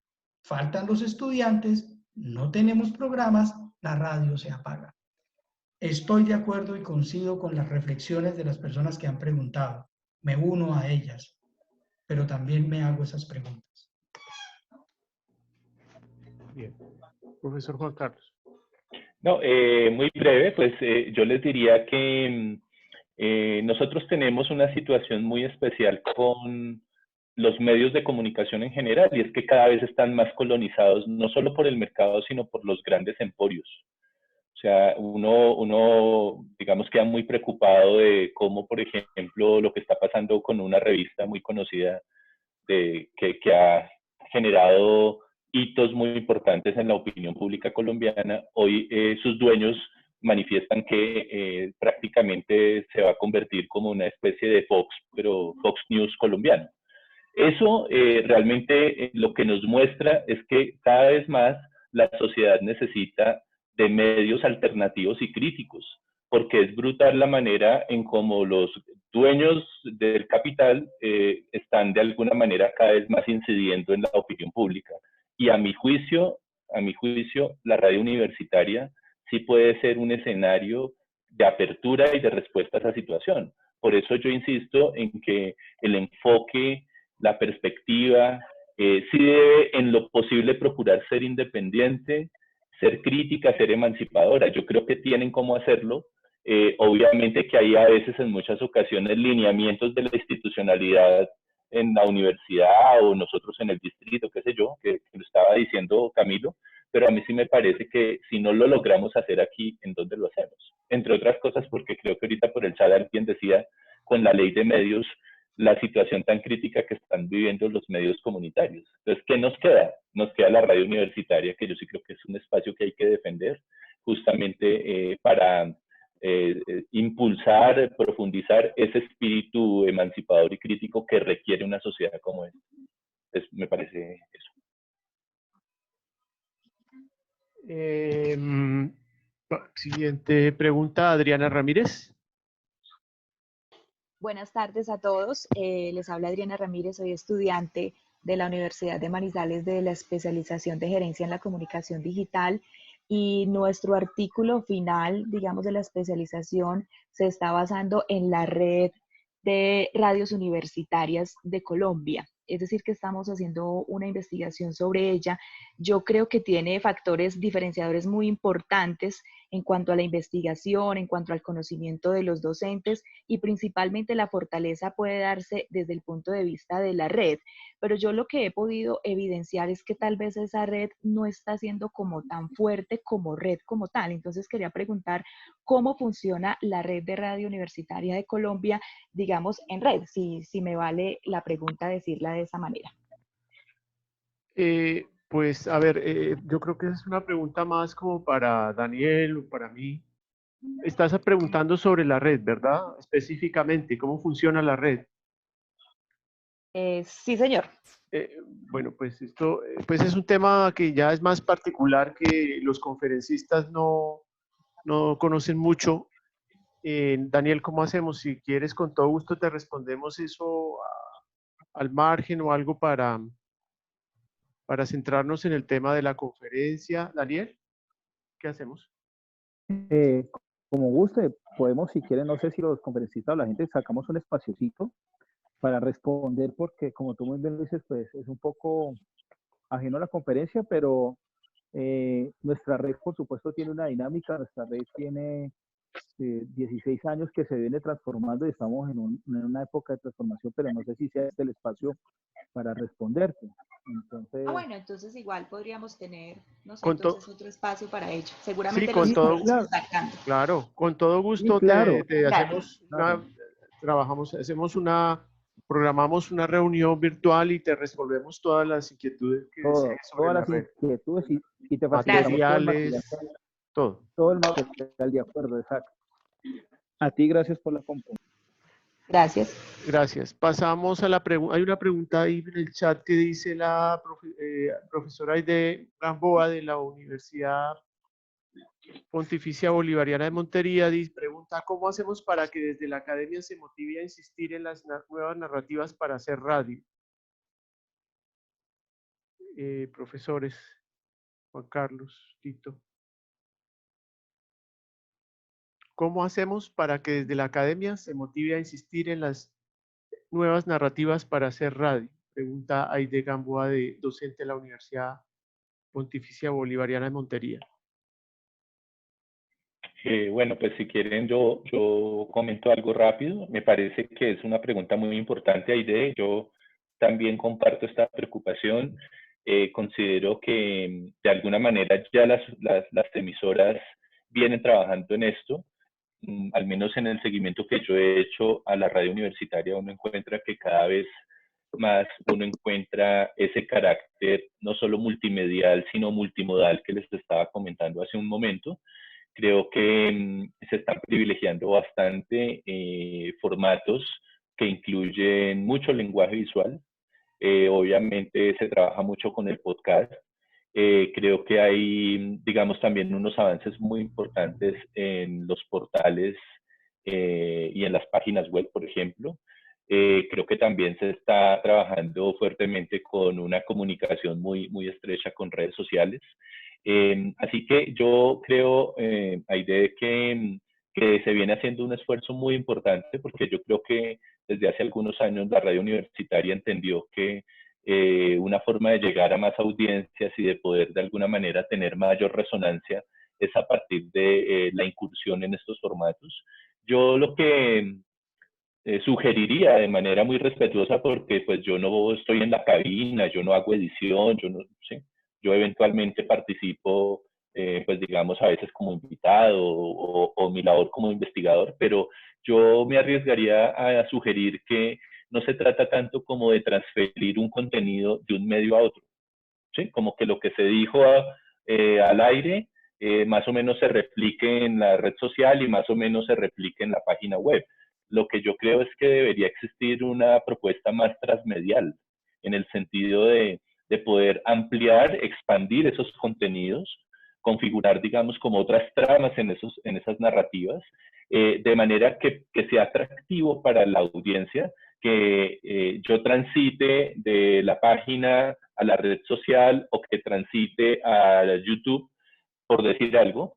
faltan los estudiantes, no tenemos programas, la radio se apaga. Estoy de acuerdo y coincido con las reflexiones de las personas que han preguntado. Me uno a ellas, pero también me hago esas preguntas. Bien. Profesor Juan Carlos. No, muy breve, pues yo les diría que nosotros tenemos una situación muy especial con los medios de comunicación en general, y es que cada vez están más colonizados, no solo por el mercado, sino por los grandes emporios. O sea, uno, digamos, queda muy preocupado de cómo, por ejemplo, lo que está pasando con una revista muy conocida que ha generado hitos muy importantes en la opinión pública colombiana. Hoy sus dueños manifiestan que prácticamente se va a convertir como una especie de Fox, pero Fox News colombiano. Eso realmente lo que nos muestra es que cada vez más la sociedad necesita de medios alternativos y críticos, porque es brutal la manera en cómo los dueños del capital están de alguna manera cada vez más incidiendo en la opinión pública. Y a mi juicio, la radio universitaria sí puede ser un escenario de apertura y de respuesta a esa situación. Por eso yo insisto en que el enfoque, la perspectiva, sí debe en lo posible procurar ser independiente, ser crítica, ser emancipadora. Yo creo que tienen cómo hacerlo. Obviamente que hay a veces en muchas ocasiones lineamientos de la institucionalidad en la universidad o nosotros en el distrito, qué sé yo, que lo estaba diciendo Camilo, pero a mí sí me parece que si no lo logramos hacer aquí, ¿en dónde lo hacemos? Entre otras cosas porque creo que ahorita por el chat alguien decía con la ley de medios la situación tan crítica que están viviendo los medios comunitarios. Entonces, ¿qué nos queda? Nos queda la radio universitaria, que yo sí creo que es un espacio que hay que defender justamente para impulsar, profundizar ese espíritu emancipador y crítico que requiere una sociedad como esta. Entonces, me parece eso. Siguiente pregunta, Adriana Ramírez. Buenas tardes a todos. Les habla Adriana Ramírez, soy estudiante de la Universidad de Manizales de la especialización de Gerencia en la Comunicación Digital y nuestro artículo final, digamos, de la especialización se está basando en la red de radios universitarias de Colombia. Es decir, que estamos haciendo una investigación sobre ella. Yo creo que tiene factores diferenciadores muy importantes en cuanto a la investigación, en cuanto al conocimiento de los docentes y principalmente la fortaleza puede darse desde el punto de vista de la red. Pero yo lo que he podido evidenciar es que tal vez esa red no está siendo como tan fuerte como red como tal. Entonces quería preguntar cómo funciona la red de radio universitaria de Colombia, digamos, en red, si me vale la pregunta decirla de esa manera. Pues, a ver, yo creo que es una pregunta más como para Daniel o para mí. Estás preguntando sobre la red, ¿verdad? Específicamente, ¿cómo funciona la red? Sí, señor. Bueno, pues esto pues es un tema que ya es más particular, que los conferencistas no conocen mucho. Daniel, ¿cómo hacemos? Si quieres, con todo gusto te respondemos eso al margen o algo para centrarnos en el tema de la conferencia. Daniel, ¿qué hacemos? Eh, Como guste, podemos, si quieren, no sé si los conferencistas o la gente, sacamos un espaciocito para responder, porque como tú muy bien lo dices, pues es un poco ajeno a la conferencia, pero nuestra red, por supuesto, tiene una dinámica. Nuestra red tiene 16 años que se viene transformando y estamos en una época de transformación, pero no sé si sea este el espacio para responderte. Entonces, Bueno, entonces igual podríamos tener, no sé, Con entonces otro espacio para ello. sí, Seguramente con los todo, estaremos contactando. claro, con todo sí, gusto claro, te Claro. hacemos programamos una reunión virtual y te resolvemos todas las inquietudes que desees sobre todas la las red, inquietudes y te facilitamos materiales, todo. todo el material, de acuerdo, exacto. A ti, gracias por la compañía. Gracias. Gracias. Pasamos a la pregunta. Hay una pregunta ahí en el chat que dice la profesora Aide Gamboa de la Universidad Pontificia Bolivariana de Montería. Pregunta, ¿cómo hacemos para que desde la academia se motive a insistir en las nuevas narrativas para hacer radio? Profesores, Juan Carlos, Tito. ¿Cómo hacemos para que desde la academia se motive a insistir en las nuevas narrativas para hacer radio? Pregunta Aide Gamboa, docente de la Universidad Pontificia Bolivariana de Montería. Bueno, pues si quieren yo comento algo rápido. Me parece que es una pregunta muy importante, Aide. Yo también comparto esta preocupación. Considero que de alguna manera ya las emisoras vienen trabajando en esto. Al menos en el seguimiento que yo he hecho a la radio universitaria, uno encuentra que cada vez más uno encuentra ese carácter no solo multimedial, sino multimodal que les estaba comentando hace un momento. Creo que se están privilegiando bastante formatos que incluyen mucho lenguaje visual. Obviamente se trabaja mucho con el podcast. Creo que hay, digamos, también unos avances muy importantes en los portales y en las páginas web, por ejemplo. Creo que también se está trabajando fuertemente con una comunicación muy estrecha con redes sociales. Así que yo creo, Aide, que se viene haciendo un esfuerzo muy importante, porque yo creo que desde hace algunos años la radio universitaria entendió que una forma de llegar a más audiencias y de poder de alguna manera tener mayor resonancia es a partir de la incursión en estos formatos. Yo lo que sugeriría de manera muy respetuosa, porque pues yo no estoy en la cabina, yo no hago edición, yo no sé, yo eventualmente participo, pues digamos a veces como invitado o mi labor como investigador, pero yo me arriesgaría a sugerir que no se trata tanto como de transferir un contenido de un medio a otro, ¿sí? Como que lo que se dijo al aire más o menos se replique en la red social y más o menos se replique en la página web. Lo que yo creo es que debería existir una propuesta más transmedial, en el sentido de poder ampliar, expandir esos contenidos, configurar, digamos, como otras tramas en esas narrativas, de manera que sea atractivo para la audiencia, que yo transite de la página a la red social o que transite a YouTube, por decir algo,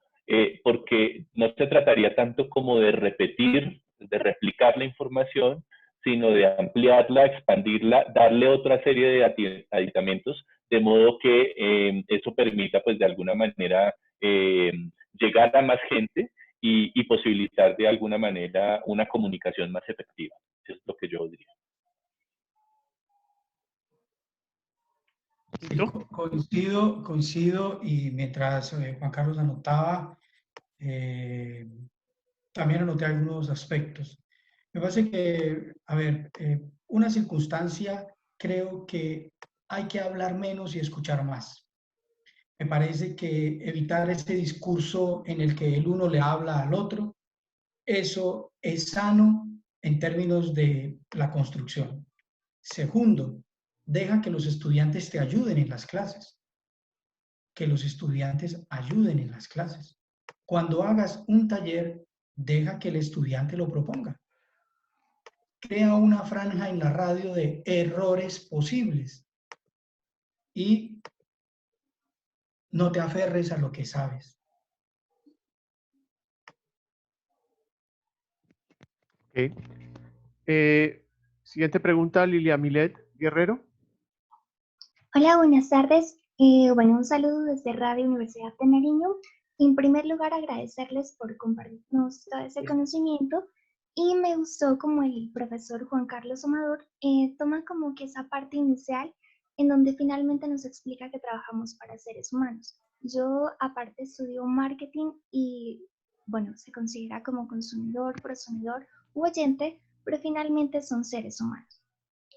porque no se trataría tanto como de repetir, de replicar la información, sino de ampliarla, expandirla, darle otra serie de aditamentos, de modo que eso permita, pues, de alguna manera llegar a más gente y posibilitar de alguna manera una comunicación más efectiva. Eso es lo que yo diría. Sí, coincido y mientras Juan Carlos anotaba, también anoté algunos aspectos. Me parece que, a ver, una circunstancia creo que hay que hablar menos y escuchar más. Me parece que evitar este discurso en el que el uno le habla al otro, eso es sano en términos de la construcción. Segundo, deja que los estudiantes te ayuden en las clases. Que los estudiantes ayuden en las clases. Cuando hagas un taller, deja que el estudiante lo proponga. Crea una franja en la radio de errores posibles y no te aferres a lo que sabes. Okay. Siguiente pregunta, Lilia Milet Guerrero. Hola, buenas tardes. Bueno, un saludo desde Radio Universidad de Nariño. En primer lugar, agradecerles por compartirnos todo ese conocimiento y me gustó como el profesor Juan Carlos Amador toma como que esa parte inicial en donde finalmente nos explica que trabajamos para seres humanos. Yo aparte estudio marketing y bueno, se considera como consumidor, prosumidor u oyente, pero finalmente son seres humanos.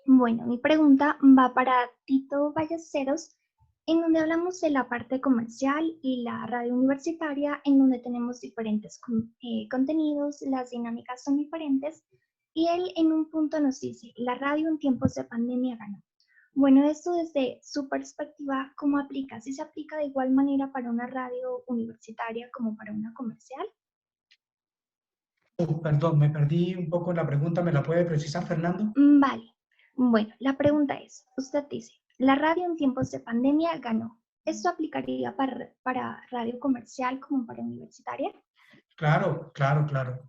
Bueno, mi pregunta va para Tito Ballesteros, en donde hablamos de la parte comercial y la radio universitaria, en donde tenemos diferentes contenidos, las dinámicas son diferentes, y él en un punto nos dice, la radio en tiempos de pandemia ganó. Bueno, esto desde su perspectiva, ¿cómo aplica? ¿Si se aplica de igual manera para una radio universitaria como para una comercial? Perdón, me perdí un poco en la pregunta, ¿me la puede precisar, Fernando? Vale. Bueno, la pregunta es, usted dice, la radio en tiempos de pandemia ganó. ¿Esto aplicaría para radio comercial como para universitaria? Claro, claro, claro.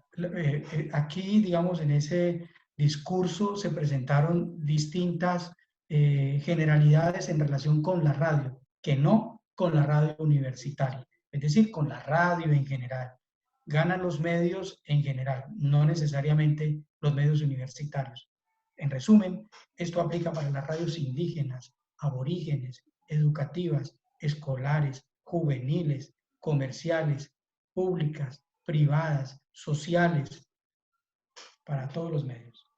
Aquí, digamos, en ese discurso se presentaron distintas generalidades en relación con la radio, que no con la radio universitaria, es decir, con la radio en general. Ganan los medios en general, no necesariamente los medios universitarios. En resumen, esto aplica para las radios indígenas, aborígenes, educativas, escolares, juveniles, comerciales, públicas, privadas, sociales, para todos los medios.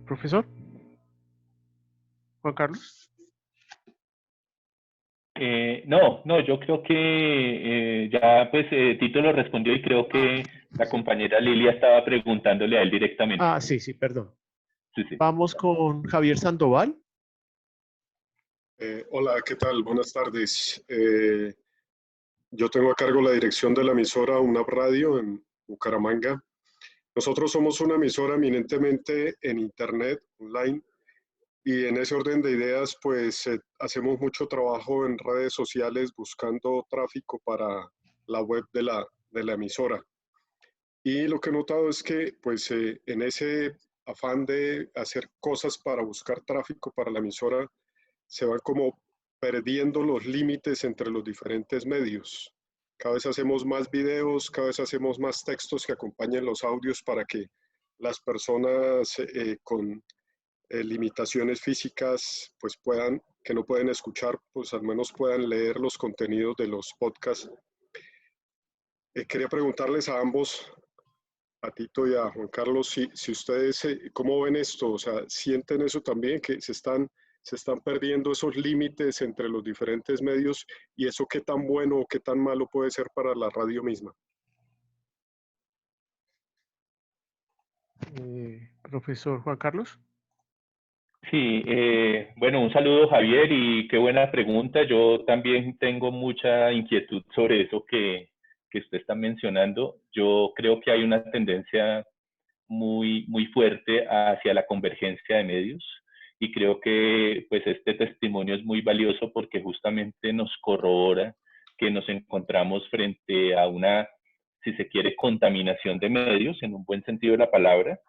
Profesor Juan Carlos. No, yo creo que ya pues Tito lo respondió y creo que la compañera Lilia estaba preguntándole a él directamente. Ah, sí, perdón. Sí. Vamos con Javier Sandoval. Hola, ¿qué tal? Buenas tardes. Yo tengo a cargo la dirección de la emisora UNAP Radio en Bucaramanga. Nosotros somos una emisora eminentemente en Internet, online, y en ese orden de ideas, pues hacemos mucho trabajo en redes sociales buscando tráfico para la web de la emisora. Y lo que he notado es que, pues, en ese afán de hacer cosas para buscar tráfico para la emisora, se van como perdiendo los límites entre los diferentes medios. Cada vez hacemos más videos, cada vez hacemos más textos que acompañen los audios para que las personas con limitaciones físicas, pues que no pueden escuchar, pues al menos puedan leer los contenidos de los podcasts. Quería preguntarles a ambos, a Tito y a Juan Carlos, si ustedes, ¿cómo ven esto? O sea, ¿sienten eso también, que se están perdiendo esos límites entre los diferentes medios y eso qué tan bueno o qué tan malo puede ser para la radio misma? Profesor Juan Carlos. Sí, bueno, un saludo Javier y qué buena pregunta. Yo también tengo mucha inquietud sobre eso que usted está mencionando. Yo creo que hay una tendencia muy fuerte hacia la convergencia de medios y creo que pues este testimonio es muy valioso porque justamente nos corrobora que nos encontramos frente a una, si se quiere, contaminación de medios en un buen sentido de la palabra.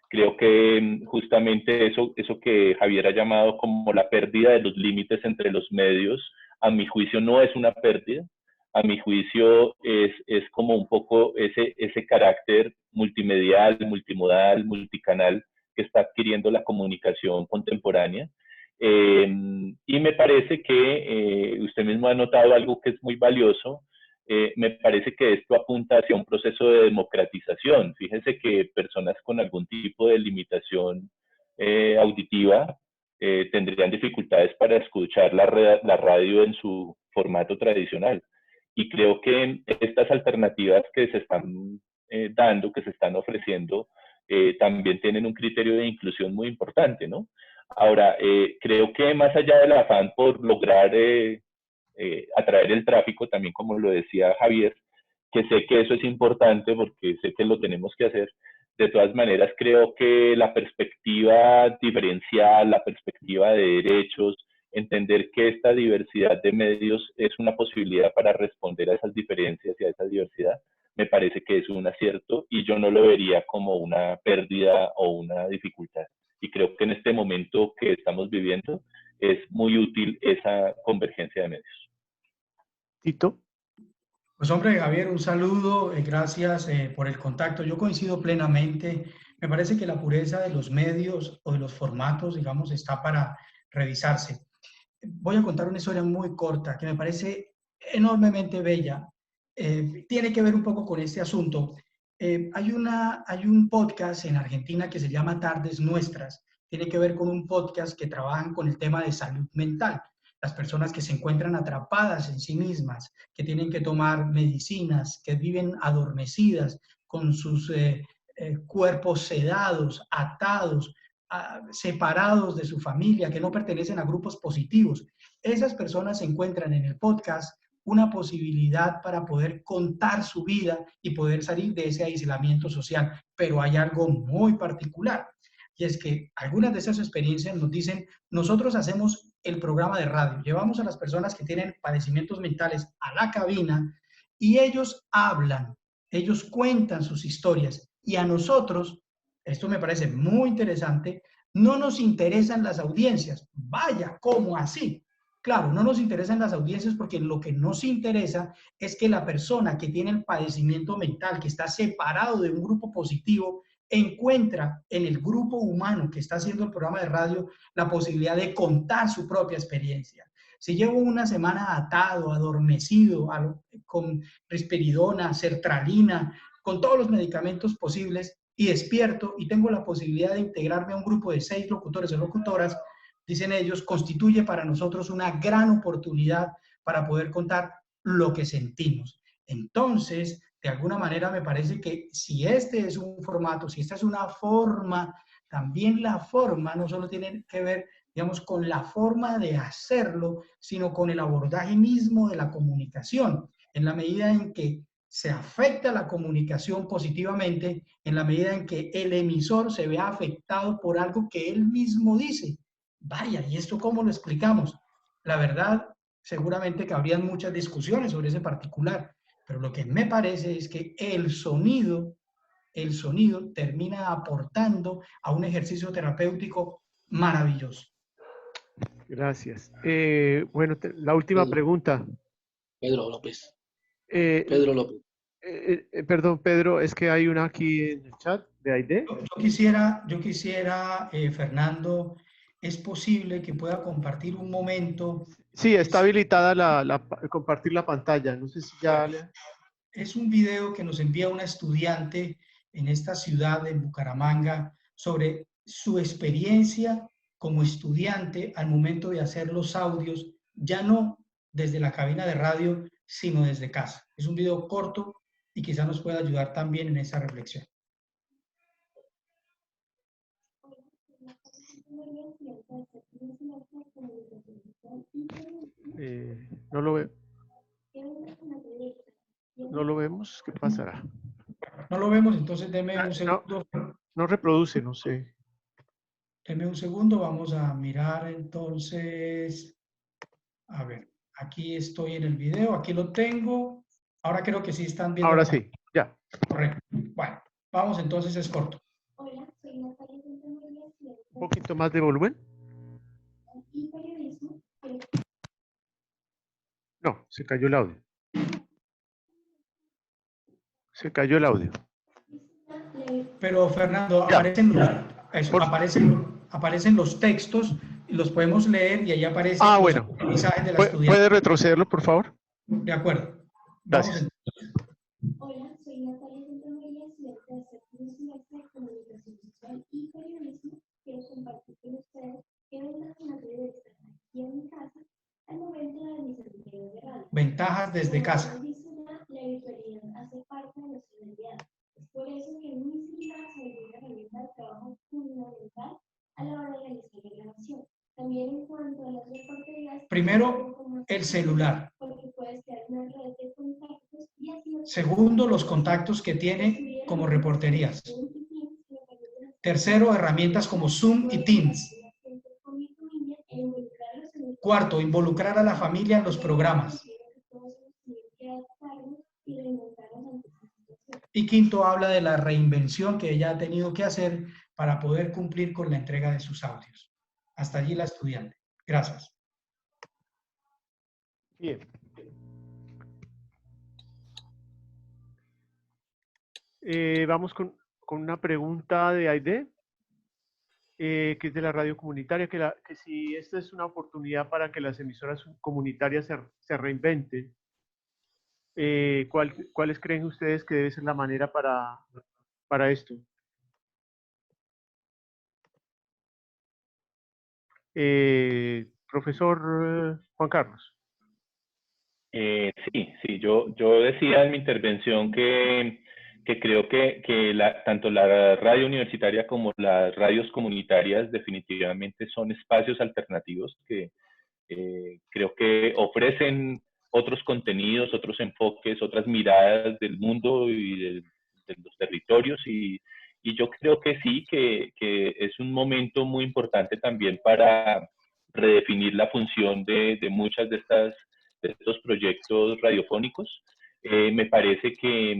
Creo que justamente eso que Javier ha llamado como la pérdida de los límites entre los medios, a mi juicio no es una pérdida, a mi juicio es como un poco ese carácter multimedial, multimodal, multicanal que está adquiriendo la comunicación contemporánea. Y me parece que usted mismo ha notado algo que es muy valioso, me parece que esto apunta hacia un proceso de democratización. Fíjense que personas con algún tipo de limitación auditiva tendrían dificultades para escuchar la radio en su formato tradicional. Y creo que estas alternativas que se están dando, que se están ofreciendo, también tienen un criterio de inclusión muy importante, ¿no? Ahora, creo que más allá del afán por lograr atraer el tráfico, también como lo decía Javier, que sé que eso es importante porque sé que lo tenemos que hacer, de todas maneras creo que la perspectiva diferencial, la perspectiva de derechos, entender que esta diversidad de medios es una posibilidad para responder a esas diferencias y a esa diversidad, me parece que es un acierto y yo no lo vería como una pérdida o una dificultad. Y creo que en este momento que estamos viviendo es muy útil esa convergencia de medios. Tito. Pues hombre, Javier, un saludo, gracias por el contacto. Yo coincido plenamente. Me parece que la pureza de los medios o de los formatos, digamos, está para revisarse. Voy a contar una historia muy corta que me parece enormemente bella. Tiene que ver un poco con este asunto. Hay un podcast en Argentina que se llama Tardes Nuestras. Tiene que ver con un podcast que trabajan con el tema de salud mental. Las personas que se encuentran atrapadas en sí mismas, que tienen que tomar medicinas, que viven adormecidas, con sus cuerpos sedados, atados, separados de su familia, que no pertenecen a grupos positivos. Esas personas encuentran en el podcast una posibilidad para poder contar su vida y poder salir de ese aislamiento social. Pero hay algo muy particular, y es que algunas de esas experiencias nos dicen, nosotros hacemos el programa de radio, llevamos a las personas que tienen padecimientos mentales a la cabina y ellos hablan, ellos cuentan sus historias y a nosotros, esto me parece muy interesante, no nos interesan las audiencias. Vaya, ¿cómo así? Claro, no nos interesan las audiencias porque lo que nos interesa es que la persona que tiene el padecimiento mental, que está separado de un grupo positivo, encuentra en el grupo humano que está haciendo el programa de radio la posibilidad de contar su propia experiencia. Si llevo una semana atado, adormecido, con risperidona, sertralina, con todos los medicamentos posibles y despierto y tengo la posibilidad de integrarme a un grupo de 6 locutores o locutoras, dicen ellos, constituye para nosotros una gran oportunidad para poder contar lo que sentimos. Entonces, de alguna manera me parece que si este es un formato, si esta es una forma, también la forma no solo tiene que ver, digamos, con la forma de hacerlo, sino con el abordaje mismo de la comunicación, en la medida en que se afecta la comunicación positivamente, en la medida en que el emisor se vea afectado por algo que él mismo dice. Vaya, ¿y esto cómo lo explicamos? La verdad, seguramente que habrían muchas discusiones sobre ese particular, pero lo que me parece es que el sonido termina aportando a un ejercicio terapéutico maravilloso. Gracias. Bueno, la última pregunta. Pedro López. Pedro López. Perdón, Pedro, es que hay una aquí en el chat de Aide. Yo quisiera, Fernando, ¿es posible que pueda compartir un momento? Sí, está habilitada compartir la pantalla. No sé si ya... Es un video que nos envía una estudiante en esta ciudad de Bucaramanga sobre su experiencia como estudiante al momento de hacer los audios, ya no desde la cabina de radio, sino desde casa. Es un video corto y quizá nos pueda ayudar también en esa reflexión. No lo veo. No lo vemos. ¿Qué pasará? No lo vemos, entonces deme un segundo. No reproduce, no sé. Deme un segundo, vamos a mirar entonces. A ver, aquí estoy en el video, aquí lo tengo. Ahora creo que sí están viendo. Ahora sí, ya. Correcto. Bueno, vamos entonces, es corto. Un poquito más de volumen. No, se cayó el audio. Se cayó el audio. Pero Fernando, aparecen los textos y los podemos leer y ahí aparecen bueno. los mensajes de la estudiante. ¿Puede retrocederlo, por favor? De acuerdo. Gracias. Hola, soy Natalia Santamaría, estudiante de séptimo semestre de Comunicación Social y Periodismo. Quiero compartir con ustedes qué ventajas naturales están aquí en mi casa al momento de mis actividades de radio. Ventajas desde casa. Como dice ya, la virtualidad hace parte de nuestra realidad. Es por eso que mi celular se volvió una herramienta de trabajo fundamental a la hora de realizar la grabación. También en cuanto a las reporterías. Primero, el celular. Porque puedes crear una red de contactos y así. Segundo, los contactos que tiene como reporterías. Tercero, herramientas como Zoom y Teams. Cuarto, involucrar a la familia en los programas. Y quinto, habla de la reinvención que ella ha tenido que hacer para poder cumplir con la entrega de sus audios. Hasta allí la estudiante. Gracias. Bien. Vamos con una pregunta de Aide, que es de la radio comunitaria, que si esta es una oportunidad para que las emisoras comunitarias se reinventen, ¿cuáles creen ustedes que debe ser la manera para esto? Profesor Juan Carlos. Sí, yo decía en mi intervención que creo que tanto la radio universitaria como las radios comunitarias definitivamente son espacios alternativos que creo que ofrecen otros contenidos, otros enfoques, otras miradas del mundo y de los territorios y yo creo que sí, que es un momento muy importante también para redefinir la función de muchas de estos proyectos radiofónicos. Me parece que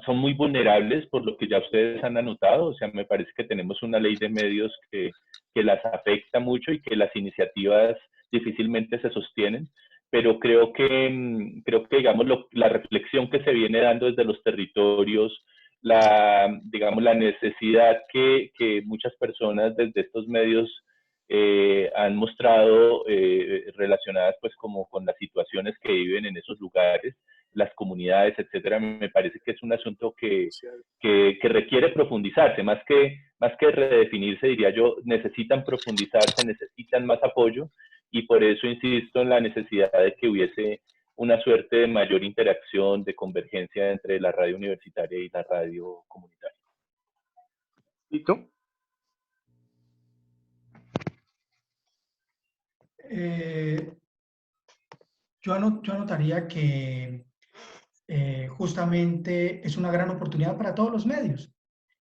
son muy vulnerables por lo que ya ustedes han anotado, o sea, me parece que tenemos una ley de medios que las afecta mucho y que las iniciativas difícilmente se sostienen, pero creo que digamos, la reflexión que se viene dando desde los territorios, digamos, la necesidad que muchas personas desde estos medios han mostrado relacionadas pues como con las situaciones que viven en esos lugares, las comunidades, etcétera, me parece que es un asunto que requiere profundizarse, más que redefinirse, diría yo, necesitan profundizarse, necesitan más apoyo, y por eso insisto en la necesidad de que hubiese una suerte de mayor interacción, de convergencia entre la radio universitaria y la radio comunitaria. ¿Listo? Yo anotaría que justamente es una gran oportunidad para todos los medios.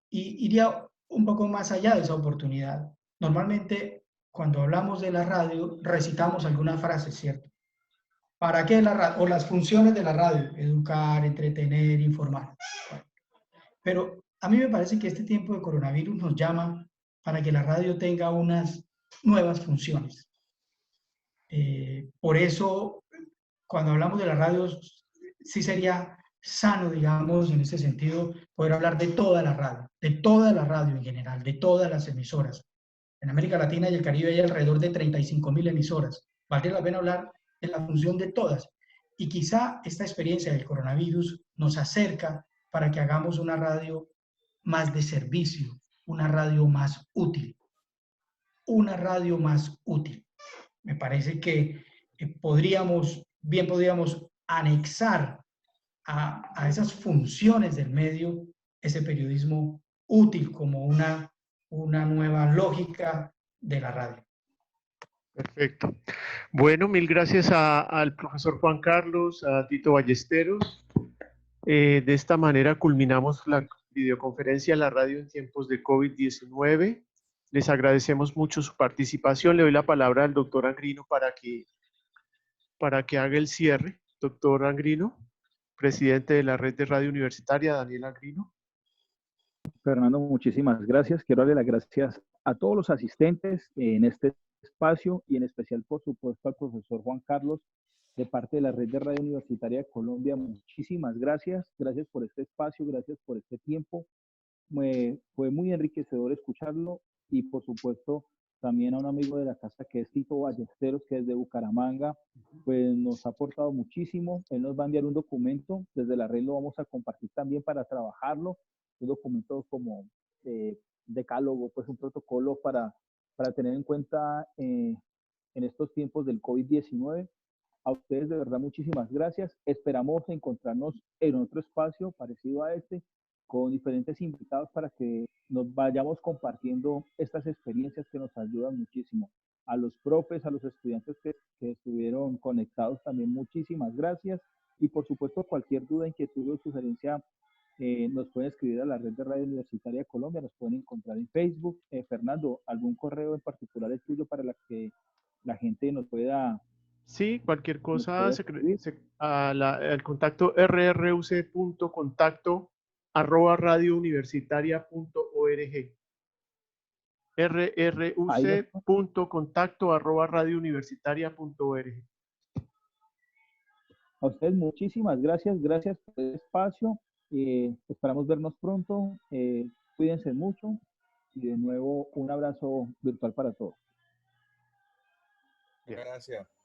Y iría un poco más allá de esa oportunidad. Normalmente, cuando hablamos de la radio, recitamos algunas frases, ¿cierto? ¿Para qué la radio? O las funciones de la radio, educar, entretener, informar. Bueno, pero a mí me parece que este tiempo de coronavirus nos llama para que la radio tenga unas nuevas funciones. Por eso, cuando hablamos de la radio, sí sería sano, digamos, en ese sentido, poder hablar de toda la radio en general, de todas las emisoras. En América Latina y el Caribe hay alrededor de 35.000 emisoras. Valdría la pena hablar de la función de todas. Y quizá esta experiencia del coronavirus nos acerca para que hagamos una radio más de servicio, una radio más útil. Una radio más útil. Me parece que podríamos anexar a esas funciones del medio ese periodismo útil como una nueva lógica de la radio. Perfecto. Bueno, mil gracias al profesor Juan Carlos, a Tito Ballesteros. De esta manera culminamos la videoconferencia de la radio en tiempos de COVID-19. Les agradecemos mucho su participación. Le doy la palabra al doctor Angrino para que haga el cierre. Doctor Angrino, presidente de la Red de Radio Universitaria, Daniel Angrino. Fernando, muchísimas gracias. Quiero darle las gracias a todos los asistentes en este espacio y en especial, por supuesto, al profesor Juan Carlos, de parte de la Red de Radio Universitaria de Colombia. Muchísimas gracias. Gracias por este espacio, gracias por este tiempo. Fue muy enriquecedor escucharlo y, por supuesto, también a un amigo de la casa que es Tito Ballesteros, que es de Bucaramanga, pues nos ha aportado muchísimo. Él nos va a enviar un documento, desde la red lo vamos a compartir también para trabajarlo, un documento como decálogo, pues un protocolo para tener en cuenta en estos tiempos del COVID-19. A ustedes de verdad muchísimas gracias. Esperamos encontrarnos en otro espacio parecido a este, con diferentes invitados para que nos vayamos compartiendo estas experiencias que nos ayudan muchísimo. A los profes, a los estudiantes que estuvieron conectados también muchísimas gracias. Y por supuesto cualquier duda, inquietud o sugerencia nos pueden escribir a la red de Radio Universitaria de Colombia, nos pueden encontrar en Facebook. Fernando, ¿algún correo en particular es tuyo para que la gente nos pueda... Sí, cualquier cosa, al contacto rruc.contacto@radiouniversitaria.org. rruc.contacto@radiouniversitaria.org. A ustedes muchísimas gracias, gracias por el espacio. Esperamos vernos pronto. Cuídense mucho y de nuevo un abrazo virtual para todos. Gracias.